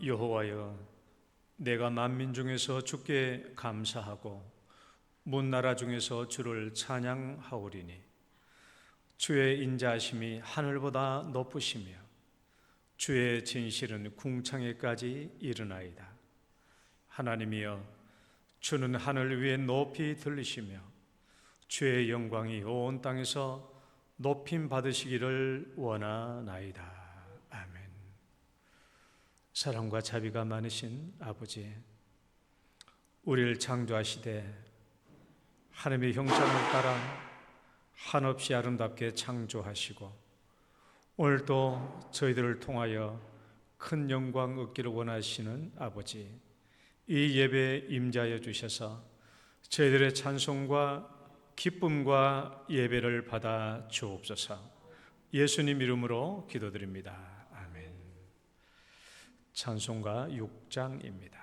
여호와여, 내가 만민 중에서 주께 감사하고 문나라 중에서 주를 찬양하오리니 주의 인자하심이 하늘보다 높으시며 주의 진실은 궁창에까지 이르나이다. 하나님이여, 주는 하늘 위에 높이 들리시며 주의 영광이 온 땅에서 높임 받으시기를 원하나이다. 아멘. 사랑과 자비가 많으신 아버지, 우리를 창조하시되 하나님의 형상을 따라 한없이 아름답게 창조하시고 오늘도 저희들을 통하여 큰 영광 얻기를 원하시는 아버지, 이 예배에 임자하여 주셔서 저희들의 찬송과 기쁨과 예배를 받아 주옵소서. 예수님 이름으로 기도드립니다. 아멘. 찬송가 6장입니다.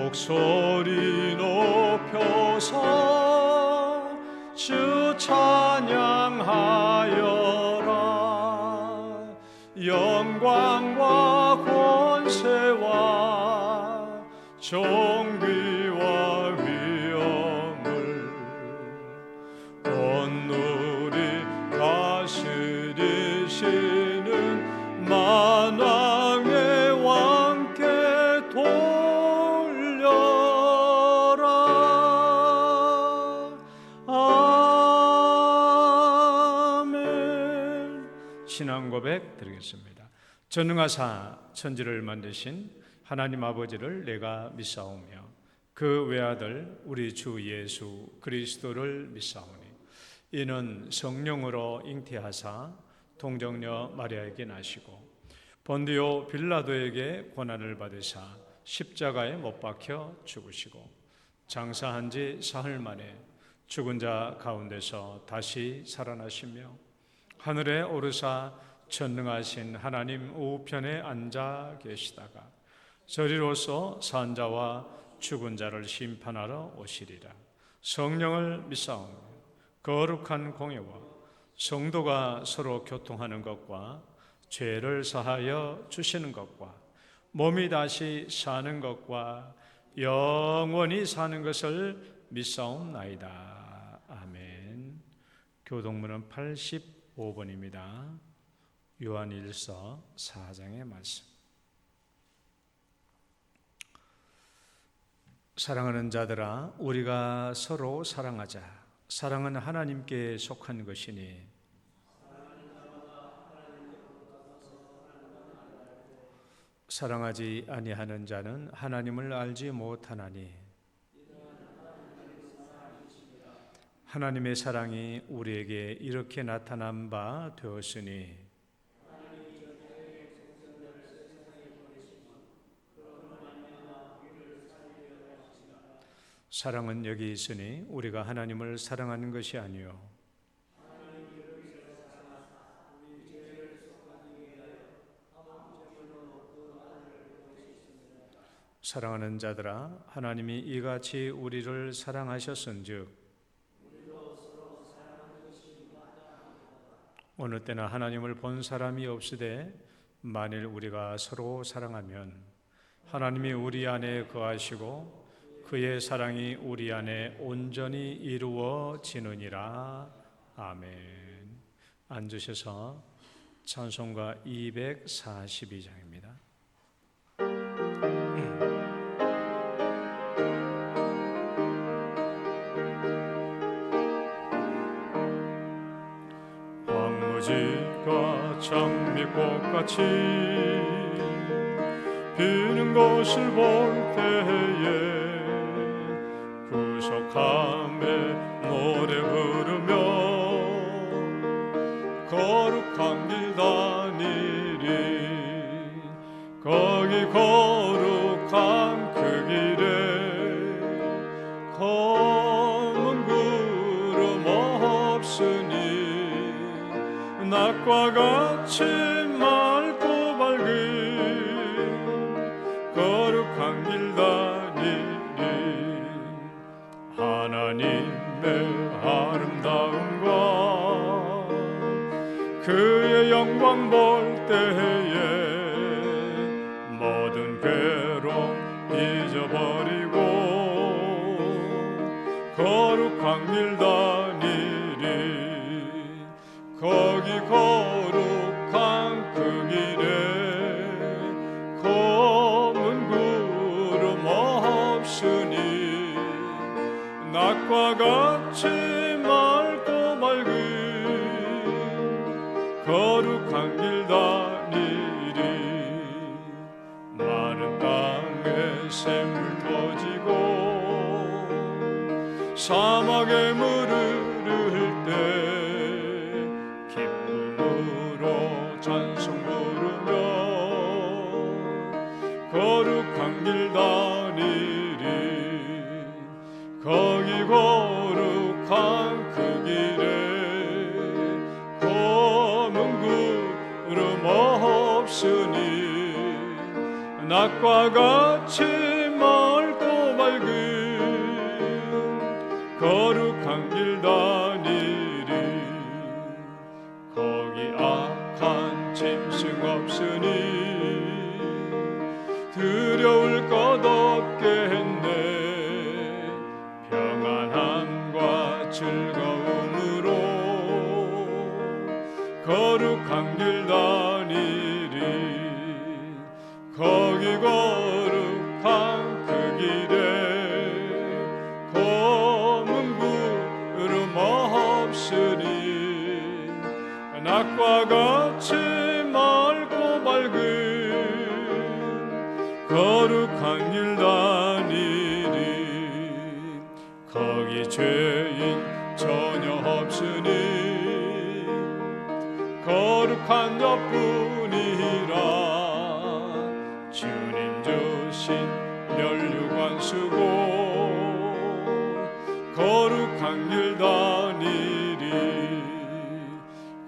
목소리 높여서 주 찬양하여라. 영광과 권세와 존귀와 위엄을 온누리 다스리시는 만왕의 왕께 신앙 고백 드리겠습니다. 전능하사 천지를 만드신 하나님 아버지를 내가 믿사오며 그 외아들 우리 주 예수 그리스도를 믿사오니 이는 성령으로 잉태하사 동정녀 마리아에게 나시고 본디오 빌라도에게 고난을 받으사 십자가에 못 박혀 죽으시고 장사한 지 사흘 만에 죽은 자 가운데서 다시 살아나시며 하늘에 오르사 전능하신 하나님 우편에 앉아 계시다가 저리로서 산 자와 죽은 자를 심판하러 오시리라. 성령을 믿사오며 거룩한 공예와 성도가 서로 교통하는 것과 죄를 사하여 주시는 것과 몸이 다시 사는 것과 영원히 사는 것을 믿사옵나이다. 아멘. 교동문은 85번입니다. 요한일서 4장의 말씀. 사랑하는 자들아, 우리가 서로 사랑하자. 사랑은 하나님께 속한 것이니 사랑하지 아니하는 자는 하나님을 알지 못하나니 하나님의 사랑이 우리에게 이렇게 나타난 바 되었으니 사랑은 여기 있으니 우리가 하나님을 사랑하는 것이 아니요 사랑하는 자들아, 하나님이 이같이 우리를 사랑하셨은즉 어느 때나 하나님을 본 사람이 없으되 만일 우리가 서로 사랑하면 하나님이 우리 안에 거하시고 그의 사랑이 우리 안에 온전히 이루어지느니라. 아멘. 앉으셔서 찬송가 242장입니다. 황무지가 장미꽃같이 피는 것을 볼 때에 구속함에 노래 부르며 거룩한 길 다니리. 거기 거룩한 그 길에 검은 구름 없으니 낮과 같이 맑고 밝은 거룩한 길 다니리. 하나님의 아름다움과 그의 영광 볼 때에 모든 괴로움 잊어버리고 거룩한 길 다니리. 거기 거룩한 그 길에 검은 구름 없으니 낮과 같이 맑고 맑은 거룩한 길 다니리. 마른 땅에 샘물 터지고 사막에 물을 흐를 때 기쁨으로 찬송 부르며 거룩한 길 다니리. 거기 거룩한 그 길에 검은 구름 없으니 낮과 같이 맑고 맑은 거룩한 길 다니리. 거기 악한 짐승 없으니 두려울 것 없겠네. 평안함과 즐거움으로 거룩한 길 다니리. 거기 거룩한 그 길에 검은 구름 없으니 낮과 같이 맑고 맑은 거룩한 길 다니리. 거기 죄인 전혀 없으니 거룩한 여뿐이라. 주님 주신 면류관 쓰고 거룩한 길 다니리.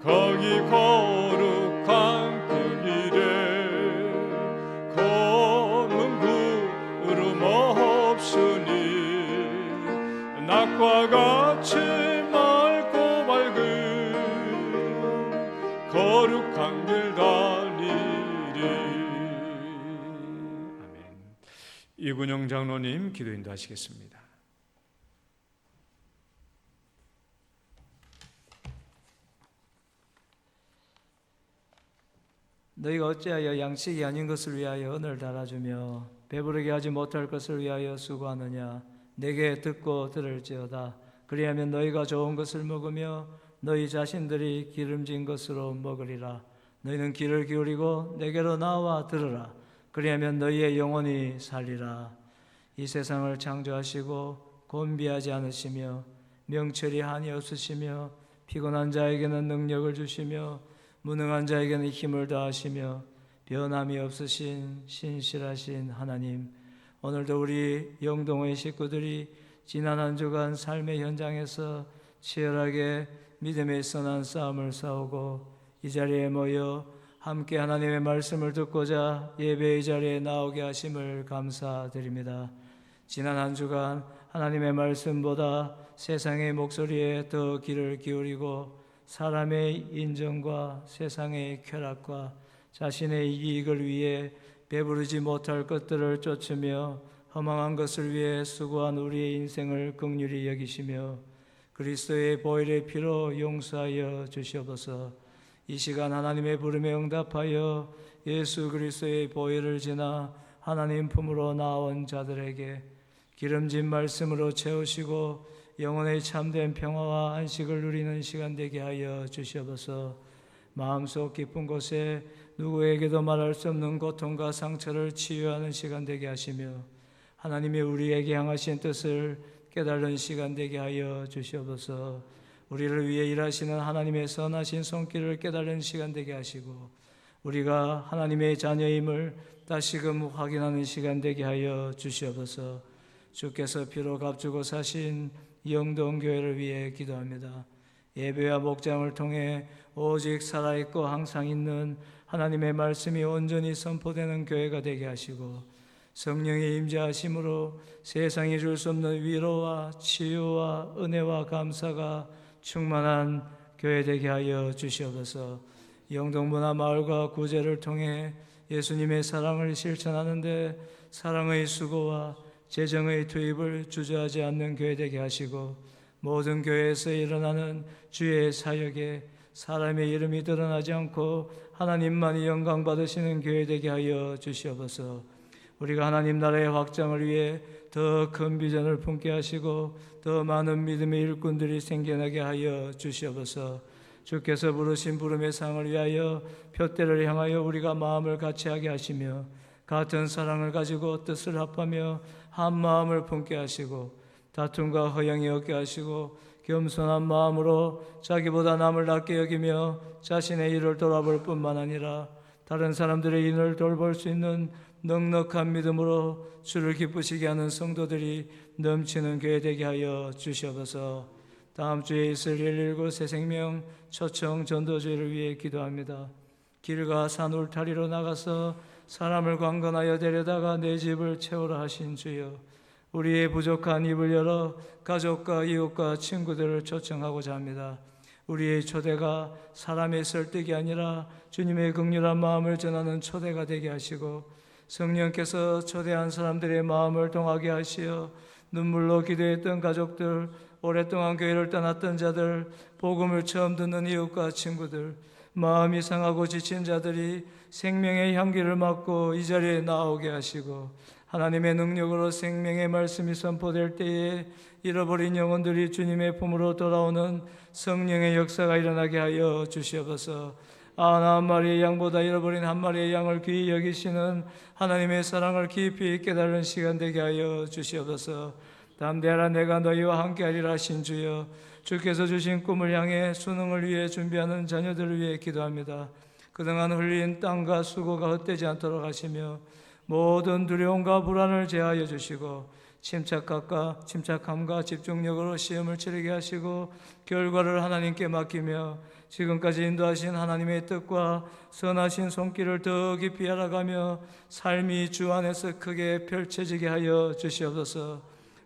거기 거룩한 그 길에 검은 구름 없으니 낮과 같이 맑고 맑은 거룩한 길 다니리. 아멘. 이군영 장로님 기도 인도하시겠습니다. 너희가 어찌하여 양식이 아닌 것을 위하여 언을 달아주며 배부르게 하지 못할 것을 위하여 수고하느냐. 내게 듣고 들을지어다. 그리하면 너희가 좋은 것을 먹으며 너희 자신들이 기름진 것으로 먹으리라. 너희는 귀를 기울이고 내게로 나와 들으라. 그리하면 너희의 영혼이 살리라. 이 세상을 창조하시고 곤비하지 않으시며 명철이 한이 없으시며 피곤한 자에게는 능력을 주시며 무능한 자에게는 힘을 다하시며 변함이 없으신 신실하신 하나님, 오늘도 우리 영동의 식구들이 지난 한 주간 삶의 현장에서 치열하게 믿음의 선한 싸움을 싸우고 이 자리에 모여 함께 하나님의 말씀을 듣고자 예배의 자리에 나오게 하심을 감사드립니다. 지난 한 주간 하나님의 말씀보다 세상의 목소리에 더 귀를 기울이고 사람의 인정과 세상의 쾌락과 자신의 이익을 위해 배부르지 못할 것들을 쫓으며 허망한 것을 위해 수고한 우리의 인생을 긍휼히 여기시며 그리스도의 보혈의 피로 용서하여 주시옵소서. 이 시간 하나님의 부름에 응답하여 예수 그리스도의 보혈을 지나 하나님 품으로 나온 자들에게 기름진 말씀으로 채우시고 영혼의 참된 평화와 안식을 누리는 시간 되게 하여 주시옵소서. 마음속 깊은 곳에 누구에게도 말할 수 없는 고통과 상처를 치유하는 시간 되게 하시며 하나님이 우리에게 향하신 뜻을 깨달은 시간 되게 하여 주시옵소서. 우리를 위해 일하시는 하나님의 선하신 손길을 깨달은 시간 되게 하시고 우리가 하나님의 자녀임을 다시금 확인하는 시간 되게 하여 주시옵소서. 주께서 피로 값주고 사신 영동교회를 위해 기도합니다. 예배와 목장을 통해 오직 살아있고 항상 있는 하나님의 말씀이 온전히 선포되는 교회가 되게 하시고 성령의 임재하심으로 세상이 줄 수 없는 위로와 치유와 은혜와 감사가 충만한 교회 되게 하여 주시옵소서. 영동문화 마을과 구제를 통해 예수님의 사랑을 실천하는데 사랑의 수고와 재정의 투입을 주저하지 않는 교회 되게 하시고, 모든 교회에서 일어나는 주의 사역에 사람의 이름이 드러나지 않고 하나님만이 영광 받으시는 교회 되게 하여 주시옵소서. 우리가 하나님 나라의 확장을 위해 더 큰 비전을 품게 하시고 더 많은 믿음의 일꾼들이 생겨나게 하여 주시옵소서. 주께서 부르신 부름의 상을 위하여 표대를 향하여 우리가 마음을 같이하게 하시며 같은 사랑을 가지고 뜻을 합하며 한 마음을 품게 하시고 다툼과 허영이 없게 하시고 겸손한 마음으로 자기보다 남을 낮게 여기며 자신의 일을 돌아볼 뿐만 아니라 다른 사람들의 일을 돌볼 수 있는 넉넉한 믿음으로 주를 기쁘시게 하는 성도들이 넘치는 교회 되게 하여 주시옵소서. 다음 주에 있을 119 새생명 초청 전도주의를 위해 기도합니다. 길과 산 울타리로 나가서 사람을 강건하여 데려다가 내 집을 채우라 하신 주여, 우리의 부족한 입을 열어 가족과 이웃과 친구들을 초청하고자 합니다. 우리의 초대가 사람의 설득이 아니라 주님의 긍휼한 마음을 전하는 초대가 되게 하시고, 성령께서 초대한 사람들의 마음을 동하게 하시어 눈물로 기도했던 가족들, 오랫동안 교회를 떠났던 자들, 복음을 처음 듣는 이웃과 친구들, 마음이 상하고 지친 자들이 생명의 향기를 맡고 이 자리에 나오게 하시고, 하나님의 능력으로 생명의 말씀이 선포될 때에 잃어버린 영혼들이 주님의 품으로 돌아오는 성령의 역사가 일어나게 하여 주시옵소서. 나 한 마리의 양보다 잃어버린 한 마리의 양을 귀히 여기시는 하나님의 사랑을 깊이 깨달은 시간 되게 하여 주시옵소서. 담대하라, 내가 너희와 함께하리라 하신 주여, 주께서 주신 꿈을 향해 수능을 위해 준비하는 자녀들을 위해 기도합니다. 그동안 흘린 땀과 수고가 헛되지 않도록 하시며 모든 두려움과 불안을 제하여 주시고 침착함과 집중력으로 시험을 치르게 하시고 결과를 하나님께 맡기며 지금까지 인도하신 하나님의 뜻과 선하신 손길을 더 깊이 알아가며 삶이 주 안에서 크게 펼쳐지게 하여 주시옵소서.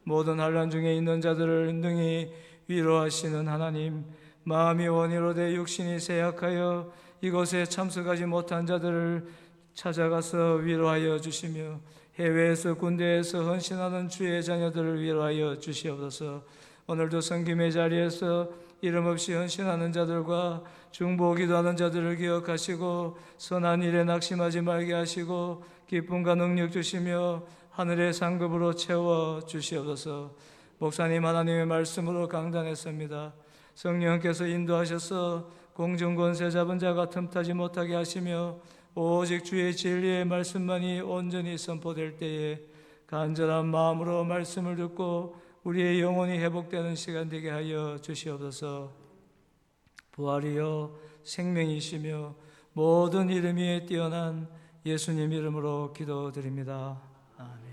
모든 환난 중에 있는 자들을 능히 위로하시는 하나님, 마음이 원이로 돼 육신이 쇠약하여 이곳에 참석하지 못한 자들을 찾아가서 위로하여 주시며 해외에서 군대에서 헌신하는 주의 자녀들을 위로하여 주시옵소서. 오늘도 성김의 자리에서 이름 없이 헌신하는 자들과 중보 기도하는 자들을 기억하시고 선한 일에 낙심하지 말게 하시고 기쁨과 능력 주시며 하늘의 상급으로 채워 주시옵소서. 목사님, 하나님의 말씀으로 강단했습니다. 성령께서 인도하셔서 공중권세 잡은 자가 틈타지 못하게 하시며 오직 주의 진리의 말씀만이 온전히 선포될 때에 간절한 마음으로 말씀을 듣고 우리의 영혼이 회복되는 시간 되게 하여 주시옵소서. 부활이요 생명이시며 모든 이름 위에 뛰어난 예수님 이름으로 기도드립니다. 아멘.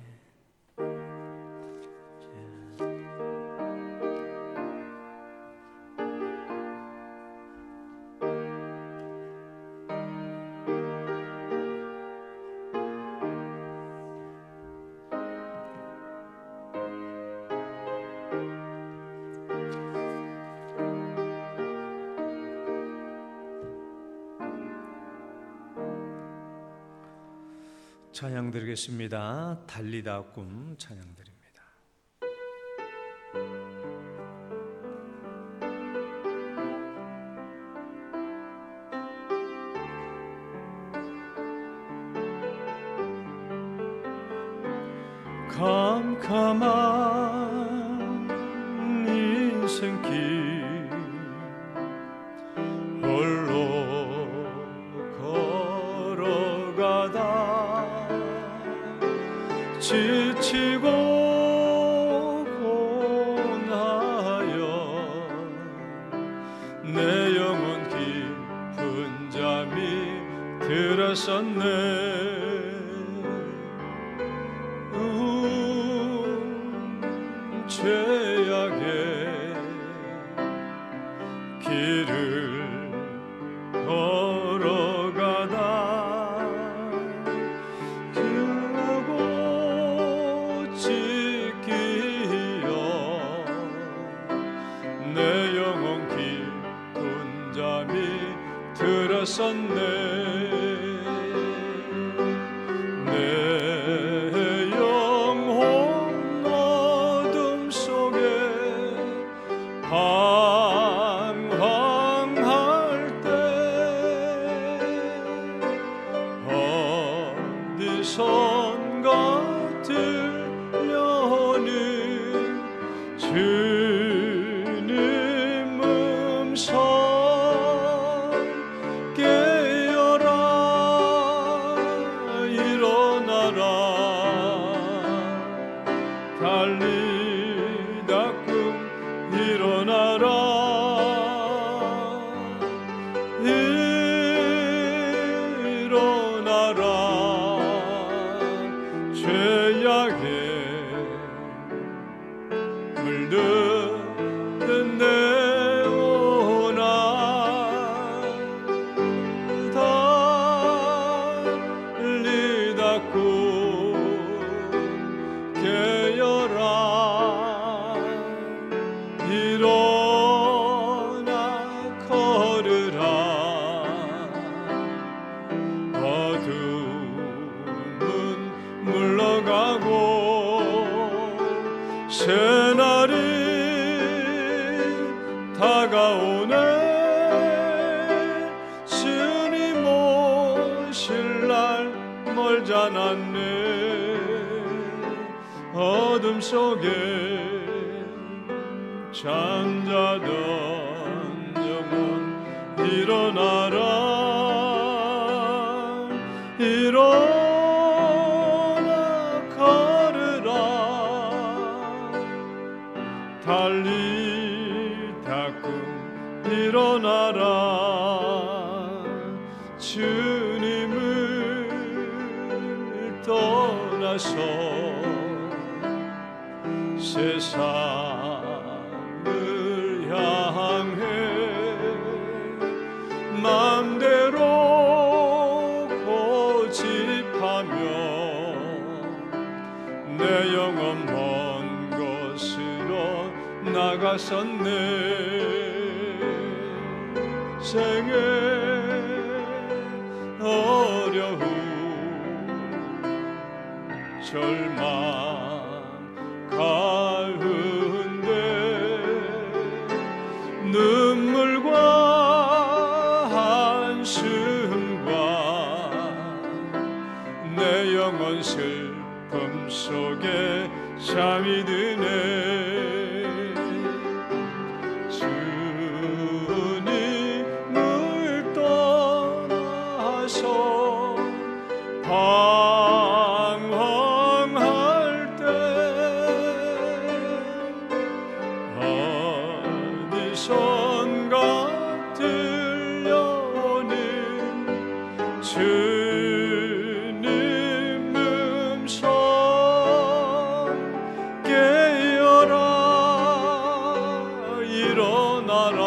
찬양 드리겠습니다. 달리다 꿈 찬양 드립니다. 캄캄한 인생길 홀로 걸어가다 지치고 고나여 내 영혼 깊은 잠이 들었었네. 죄악의 길을 걸어가다 길고 내 영혼 깊은 잠이 들었었네. 내 영혼 어둠 속에 방황할 때 어디선가 들려오는 주님 음성 깨어라 일어나라 달리다 꿈 일어나라 일어나라 죄악에 물든 내 오나 달리다 꿈 깨어라 일어나 걸으라 어둠은 물러가고 새날이 다가오네. 주님 오실 날 멀지 않았네. 어둠 속에 잠자던 영혼 일어나라 일어나 걸으라 달리다 꿈 일어나라 주님을 떠나서 세상을 향해 맘대로 고집하며 내 영혼 먼 곳으로 나갔었네. 생의 어려움 절망 가운데 눈물과 한숨과 내 영혼 슬픔 속에 잠이 드네. 주님을 떠나서 방황할 때 어디선가 들려오는 주님 음성 깨어라 일어나라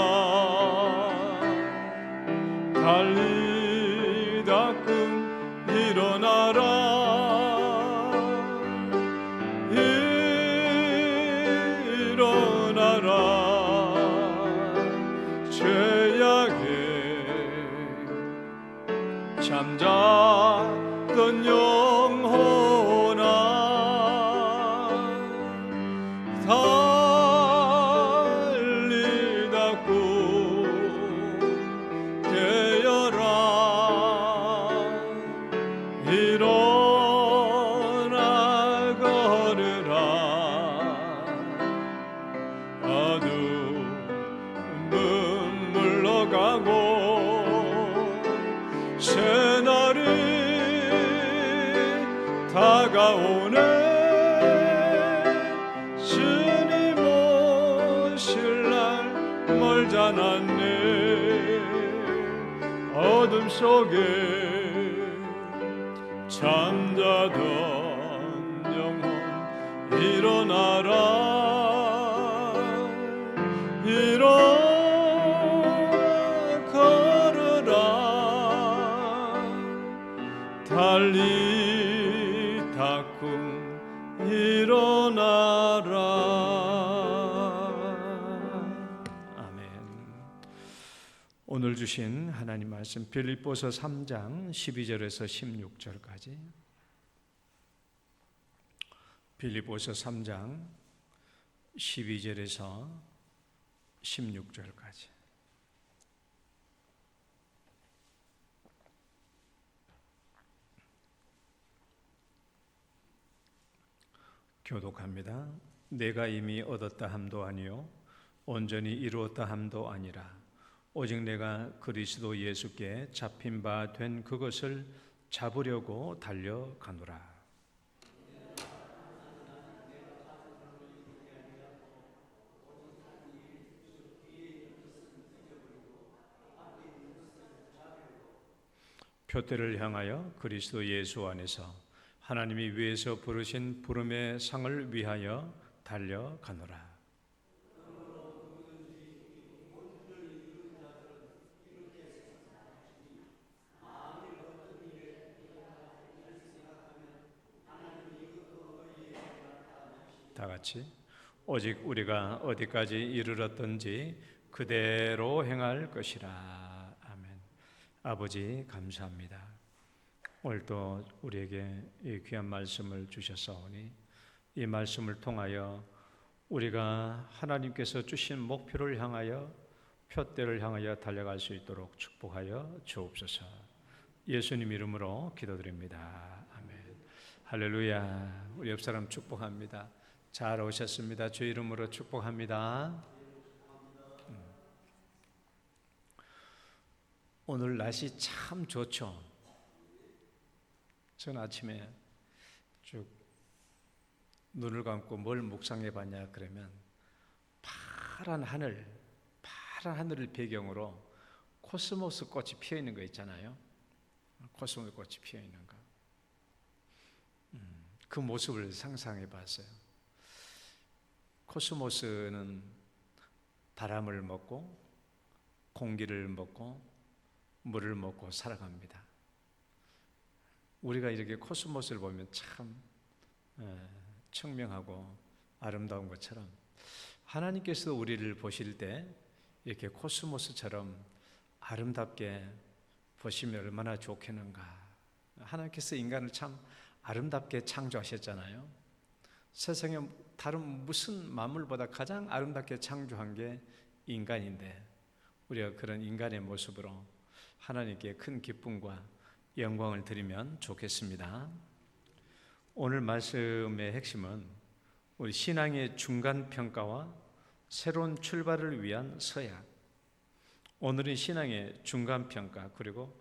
달리다 꿈 일어나라 일어나라 죄악에 잠자던 영혼아 달리다 꿈 깨어라 일어나 걸으라 어둠은 물러가고 새날이 다가오네. 주님 오실 날 멀지 않았네. 어둠 속에 잠자던 영혼 일어나라 일어나 걸으라 달리다 꿈 일어나라. 오늘 주신 하나님 말씀 빌립보서 3장 12절에서 16절까지. 빌립보서 3장 12절에서 16절까지. 교독합니다. 내가 이미 얻었다 함도 아니요 온전히 이루었다 함도 아니라 오직 내가 그리스도 예수께 잡힌 바 된 그것을 잡으려고 달려가노라. 표대를 향하여 그리스도 예수 안에서 하나님이 위에서 부르신 부름의 상을 위하여 달려가노라. 다 같이 오직 우리가 어디까지 이르렀던지 그대로 행할 것이라. 아멘. 아버지 감사합니다. 오늘도 우리에게 이 귀한 말씀을 주셨사오니 이 말씀을 통하여 우리가 하나님께서 주신 목표를 향하여 표대를 향하여 달려갈 수 있도록 축복하여 주옵소서. 예수님 이름으로 기도드립니다. 아멘. 할렐루야. 우리 옆 사람 축복합니다. 잘 오셨습니다. 주 이름으로 축복합니다. 오늘 날씨 참 좋죠. 전 아침에 쭉 눈을 감고 뭘 묵상해 봤냐 그러면 파란 하늘을 배경으로 코스모스 꽃이 피어 있는 거 있잖아요. 코스모스 꽃이 피어 있는 거. 그 모습을 상상해 봤어요. 코스모스는 바람을 먹고 공기를 먹고 물을 먹고 살아갑니다. 우리가 이렇게 코스모스를 보면 참 청명하고 아름다운 것처럼 하나님께서 우리를 보실 때 이렇게 코스모스처럼 아름답게 보시면 얼마나 좋겠는가. 하나님께서 인간을 참 아름답게 창조하셨잖아요. 세상에 다른 무슨 만물보다 가장 아름답게 창조한 게 인간인데 우리가 그런 인간의 모습으로 하나님께 큰 기쁨과 영광을 드리면 좋겠습니다. 오늘 말씀의 핵심은 우리 신앙의 중간평가와 새로운 출발을 위한 서약. 오늘은 신앙의 중간평가 그리고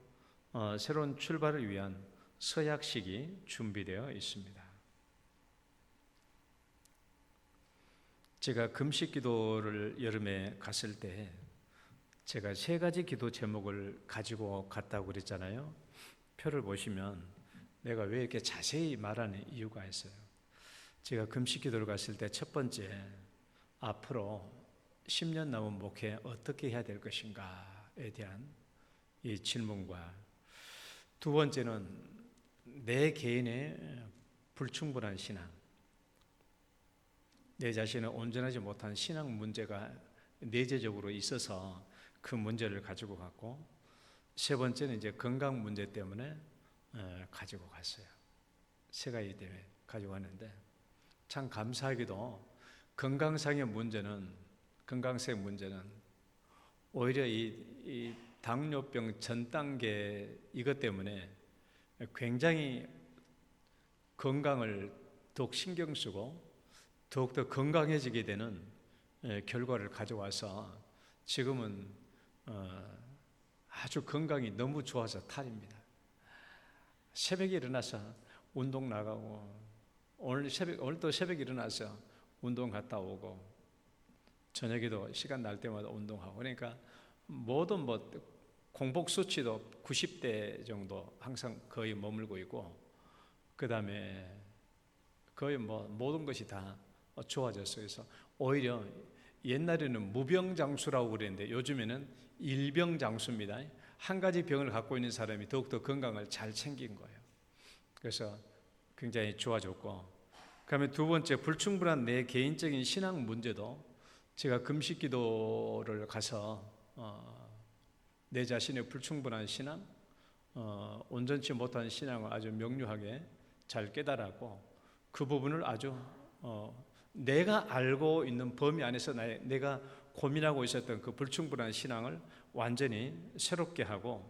새로운 출발을 위한 서약식이 준비되어 있습니다. 제가 금식 기도를 여름에 갔을 때 제가 3가지 기도 제목을 가지고 갔다고 그랬잖아요. 표를 보시면 내가 왜 이렇게 자세히 말하는 이유가 있어요. 제가 금식 기도를 갔을 때 첫 번째, 앞으로 10년 남은 목회 어떻게 해야 될 것인가에 대한 이 질문과 두 번째는 내 개인의 불충분한 신앙, 내 자신을 온전하지 못한 신앙 문제가 내재적으로 있어서 그 문제를 가지고 갔고, 세 번째는 이제 건강 문제 때문에 가지고 갔어요. 3가지 때문에 가지고 갔는데 참 감사하게도 건강상의 문제는 오히려 이 당뇨병 전 단계 이것 때문에 굉장히 건강을 더욱 신경 쓰고 더욱더 건강해지게 되는 결과를 가져와서 지금은 아주 건강이 너무 좋아서 탈입니다. 새벽에 일어나서 운동 나가고 오늘도 새벽에 일어나서 운동 갔다 오고 저녁에도 시간 날 때마다 운동하고 그러니까 모든 공복 수치도 90대 정도 항상 거의 머물고 있고 그 다음에 거의 모든 것이 다 좋아졌어요. 그래서 오히려 옛날에는 무병장수라고 그랬는데 요즘에는 일병장수입니다. 한 가지 병을 갖고 있는 사람이 더욱더 건강을 잘 챙긴 거예요. 그래서 굉장히 좋아졌고, 그다음에 두 번째, 불충분한 내 개인적인 신앙 문제도 제가 금식 기도를 가서 내 자신의 불충분한 신앙, 온전치 못한 신앙을 아주 명료하게 잘 깨달았고 그 부분을 아주 내가 알고 있는 범위 안에서 내가 고민하고 있었던 그 불충분한 신앙을 완전히 새롭게 하고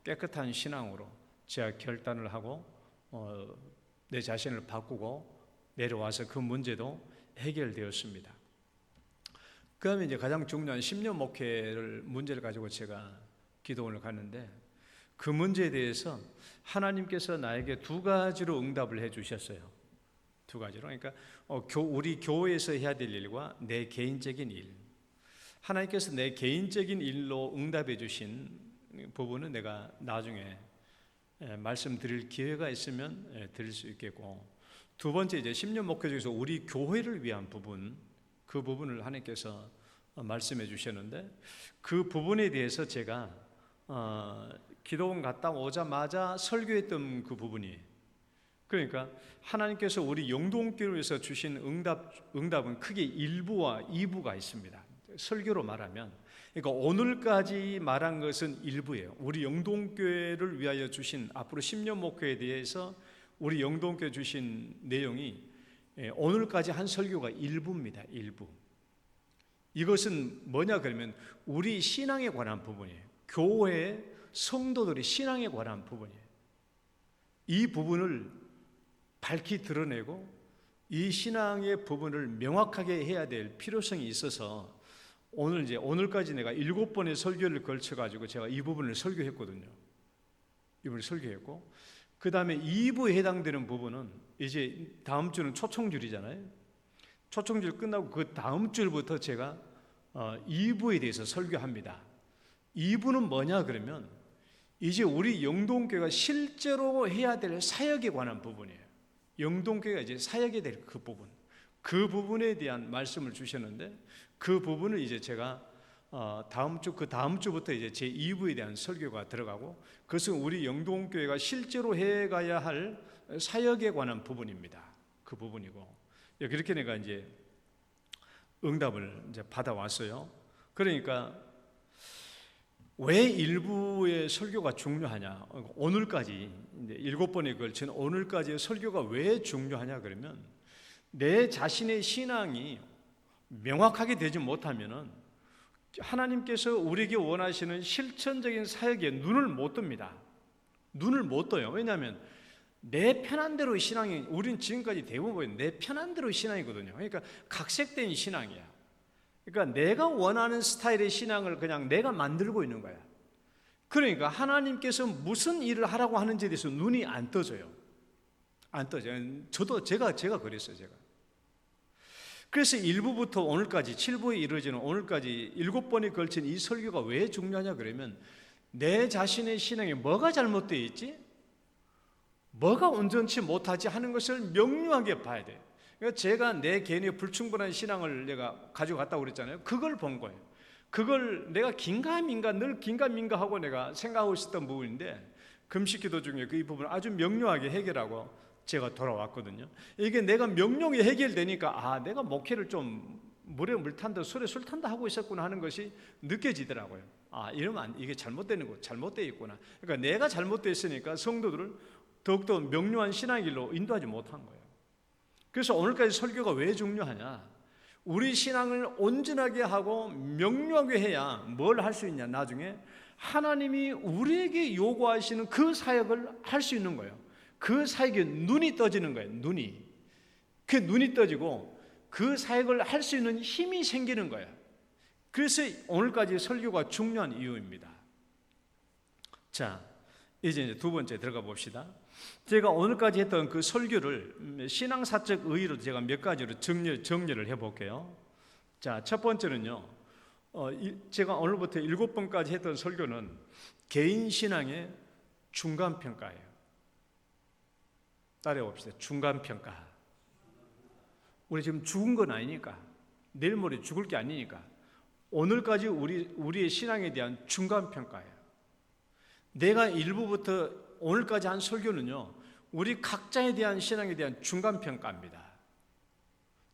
깨끗한 신앙으로 제가 결단을 하고 내 자신을 바꾸고 내려와서 그 문제도 해결되었습니다. 그 다음에 이제 가장 중요한 10년 목회를 문제를 가지고 제가 기도원을 갔는데 그 문제에 대해서 하나님께서 나에게 두 가지로 응답을 해 주셨어요. 두 가지로. 그러니까 우리 교회에서 해야 될 일과 내 개인적인 일. 하나님께서 내 개인적인 일로 응답해 주신 부분은 내가 나중에 말씀드릴 기회가 있으면 드릴 수 있겠고, 두 번째 이제 10년 목회 중에서 우리 교회를 위한 부분, 그 부분을 하나님께서 말씀해 주셨는데 그 부분에 대해서 제가 기도원 갔다 오자마자 설교했던 그 부분이, 그러니까 하나님께서 우리 영동교회를 위해서 주신 응답은 크게 1부와 2부가 있습니다. 설교로 말하면, 그러니까 오늘까지 말한 것은 1부예요. 우리 영동교회를 위하여 주신 앞으로 10년 목회에 대해서 우리 영동교회 주신 내용이 오늘까지 한 설교가 1부입니다. 1부. 이것은 뭐냐 그러면 우리 신앙에 관한 부분이에요. 교회 성도들이 신앙에 관한 부분이에요. 이 부분을 밝히 드러내고 이 신앙의 부분을 명확하게 해야 될 필요성이 있어서 오늘까지 내가 7번의 설교를 걸쳐가지고 제가 이 부분을 설교했거든요. 이 부분을 설교했고, 그 다음에 2부에 해당되는 부분은 이제 다음 주는 초청줄이잖아요. 초청줄 끝나고 그 다음 줄부터 제가 2부에 대해서 설교합니다. 2부는 뭐냐 그러면 이제 우리 영동교회가 실제로 해야 될 사역에 관한 부분이에요. 영동교회가 이제 사역에 될 그 부분, 그 부분에 대한 말씀을 주셨는데 그 부분을 이제 제가 그 다음 주부터 이제 제 2부에 대한 설교가 들어가고, 그것은 우리 영동교회가 실제로 해가야 할 사역에 관한 부분입니다. 그 부분이고, 그렇게 내가 이제 응답을 이제 받아왔어요. 그러니까 왜 일부의 설교가 중요하냐? 오늘까지 이제 7번에 걸친 오늘까지의 설교가 왜 중요하냐 그러면 내 자신의 신앙이 명확하게 되지 못하면은 하나님께서 우리에게 원하시는 실천적인 사역에 눈을 못 뜹니다. 눈을 못 떠요. 왜냐하면 내 편한 대로 신앙이, 우린 지금까지 대부분 내 편한 대로 신앙이거든요. 그러니까 각색된 신앙이야. 그러니까 내가 원하는 스타일의 신앙을 그냥 내가 만들고 있는 거야. 그러니까 하나님께서 무슨 일을 하라고 하는지에 대해서 눈이 안 떠져요. 안 떠져요. 저도 제가 그랬어요. 그래서 1부부터 오늘까지 7부에 이루어지는 오늘까지 7번에 걸친 이 설교가 왜 중요하냐 그러면 내 자신의 신앙에 뭐가 잘못되어 있지? 뭐가 온전치 못하지 하는 것을 명료하게 봐야 돼요. 그러니까 제가 내 개인의 불충분한 신앙을 내가 가지고 갔다고 그랬잖아요. 그걸 본 거예요. 그걸 내가 늘 긴가민가 하고 내가 생각하고 있었던 부분인데 금식기도 중에 그 이 부분을 아주 명료하게 해결하고 제가 돌아왔거든요. 이게 내가 명령이 해결되니까 내가 목회를 좀 물에 물 탄다 술에 술 탄다 하고 있었구나 하는 것이 느껴지더라고요. 이러면 이게 잘못되어 있구나. 그러니까 내가 잘못되어 있으니까 성도들을 더욱더 명료한 신앙의 길로 인도하지 못한 거예요. 그래서 오늘까지 설교가 왜 중요하냐? 우리 신앙을 온전하게 하고 명료하게 해야 뭘 할 수 있냐? 나중에 하나님이 우리에게 요구하시는 그 사역을 할 수 있는 거예요. 그 사역에 눈이 떠지는 거예요. 그 눈이 떠지고 그 사역을 할 수 있는 힘이 생기는 거예요. 그래서 오늘까지 설교가 중요한 이유입니다. 자, 이제 두 번째 들어가 봅시다. 제가 오늘까지 했던 그 설교를 신앙사적 의의로 제가 몇 가지로 정리를 해볼게요. 자, 첫 번째는요, 제가 오늘부터 7번까지 했던 설교는 개인 신앙의 중간평가예요. 따라해봅시다. 중간평가. 우리 지금 죽은 건 아니니까, 내일 모레 죽을 게 아니니까 오늘까지 우리의 신앙에 대한 중간평가예요. 내가 1부부터 오늘까지 한 설교는요, 우리 각자에 대한 신앙에 대한 중간평가입니다.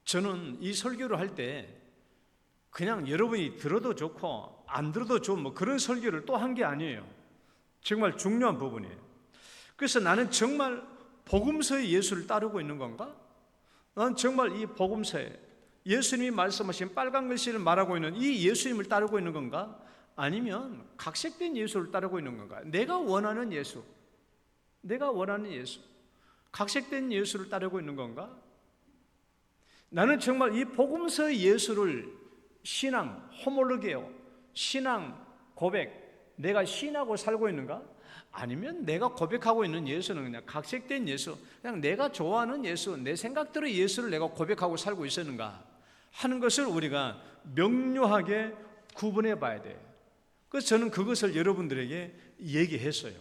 저는 이 설교를 할 때 그냥 여러분이 들어도 좋고 안 들어도 좋은 뭐 그런 설교를 또 한 게 아니에요. 정말 중요한 부분이에요. 그래서 나는 정말 복음서의 예수를 따르고 있는 건가? 나는 정말 이 복음서에 예수님이 말씀하신 빨간 글씨를 말하고 있는 이 예수님을 따르고 있는 건가? 아니면 각색된 예수를 따르고 있는 건가? 내가 원하는 예수, 각색된 예수를 따르고 있는 건가? 나는 정말 이 복음서의 예수를 신앙, 호몰로게요, 신앙 고백, 내가 신하고 살고 있는가? 아니면 내가 고백하고 있는 예수는 그냥 각색된 예수, 그냥 내가 좋아하는 예수, 내 생각대로 예수를 내가 고백하고 살고 있었는가 하는 것을 우리가 명료하게 구분해 봐야 돼요. 그래서 저는 그것을 여러분들에게 얘기했어요.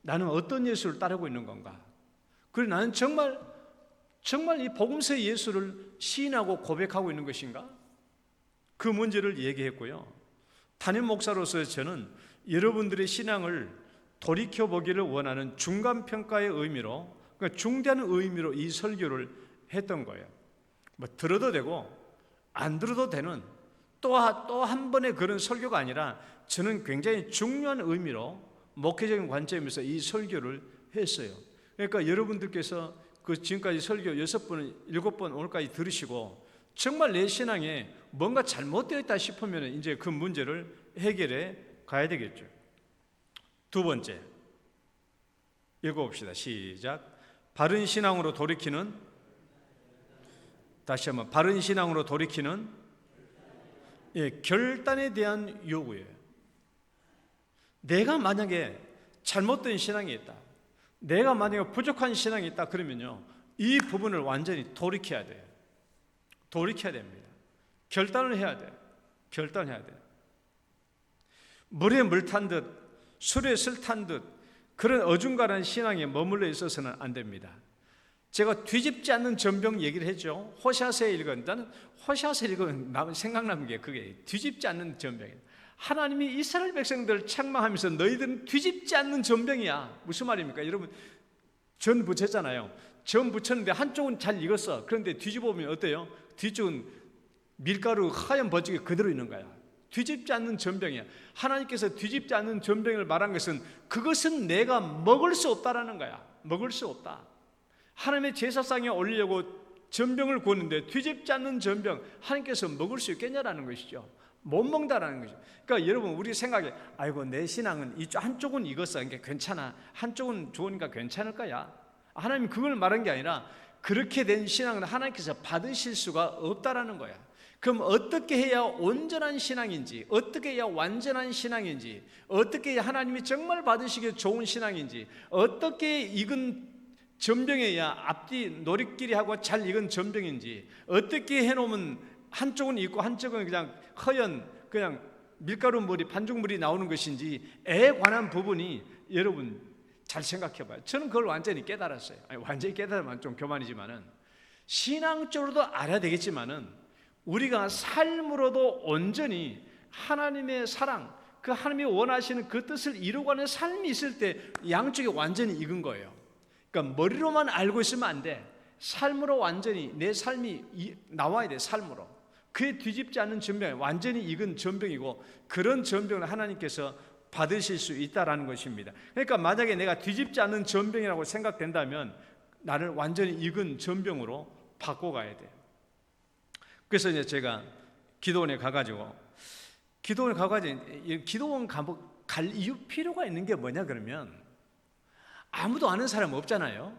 나는 어떤 예수를 따르고 있는 건가? 그리고 나는 정말 이 복음서의 예수를 시인하고 고백하고 있는 것인가? 그 문제를 얘기했고요. 담임 목사로서 저는 여러분들의 신앙을 돌이켜보기를 원하는 중간평가의 의미로, 그러니까 중대한 의미로 이 설교를 했던 거예요. 뭐 들어도 되고 안 들어도 되는 또 한 번의 그런 설교가 아니라 저는 굉장히 중요한 의미로 목회적인 관점에서 이 설교를 했어요. 그러니까 여러분들께서 그 지금까지 설교 6번, 7번 오늘까지 들으시고 정말 내 신앙에 뭔가 잘못되어 있다 싶으면 이제 그 문제를 해결해 가야 되겠죠. 두 번째, 읽어봅시다. 시작. 바른 신앙으로 돌이키는, 다시 한번, 바른 신앙으로 돌이키는 결단에 대한 요구예요. 내가 만약에 잘못된 신앙이 있다, 내가 만약에 부족한 신앙이 있다 그러면요, 이 부분을 완전히 돌이켜야 돼요. 돌이켜야 됩니다. 결단을 해야 돼요. 결단해야 돼요. 물에 물 탄 듯, 술에 술 탄 듯 그런 어중간한 신앙에 머물러 있어서는 안 됩니다. 제가 뒤집지 않는 전병 얘기를 했죠. 호시아서에 읽은, 나는 호시아서에 읽은 생각나는 게 그게 뒤집지 않는 전병이에요. 하나님이 이스라엘 백성들을 책망하면서 너희들은 뒤집지 않는 전병이야. 무슨 말입니까? 여러분, 전 부쳤잖아요. 전 부쳤는데 한쪽은 잘 익었어. 그런데 뒤집어 보면 어때요? 뒤쪽은 밀가루 하얀 버죽이 그대로 있는 거야. 뒤집지 않는 전병이야. 하나님께서 뒤집지 않는 전병을 말한 것은 그것은 내가 먹을 수 없다라는 거야. 먹을 수 없다. 하나님의 제사상에 올리려고 전병을 구웠는데 뒤집지 않는 전병, 하나님께서 먹을 수 있겠냐라는 것이죠. 못 먹는다라는 거죠. 그러니까 여러분, 우리 생각에 아이고 내 신앙은 이쪽 한쪽은 익었어, 그러니까 괜찮아, 한쪽은 좋으니까 괜찮을 거야. 하나님 그걸 말한 게 아니라 그렇게 된 신앙은 하나님께서 받으실 수가 없다라는 거야. 그럼 어떻게 해야 온전한 신앙인지, 어떻게 해야 완전한 신앙인지, 어떻게 해야 하나님이 정말 받으시기에 좋은 신앙인지, 어떻게 익은 전병이야 앞뒤 노릇끼리 하고 잘 익은 전병인지, 어떻게 해놓으면 한쪽은 익고 한쪽은 그냥 허연 그냥 밀가루 물이 반죽물이 나오는 것인지에 관한 부분이 여러분 잘 생각해 봐요. 저는 그걸 완전히 깨달았어요. 아니, 완전히 깨달으면 좀 교만이지만은 신앙적으로도 알아야 되겠지만은 우리가 삶으로도 온전히 하나님의 사랑, 그 하나님이 원하시는 그 뜻을 이루고가는 삶이 있을 때 양쪽이 완전히 익은 거예요. 그러니까 머리로만 알고 있으면 안 돼. 삶으로 완전히 내 삶이 나와야 돼. 삶으로. 그에 뒤집지 않는 전병이 완전히 익은 전병이고, 그런 전병을 하나님께서 받으실 수 있다라는 것입니다. 그러니까 만약에 내가 뒤집지 않는 전병이라고 생각된다면 나를 완전히 익은 전병으로 바꿔가야 돼요. 그래서 이제 제가 기도원에 가가지고 기도원 갈 이유 필요가 있는 게 뭐냐 그러면 아무도 아는 사람 없잖아요.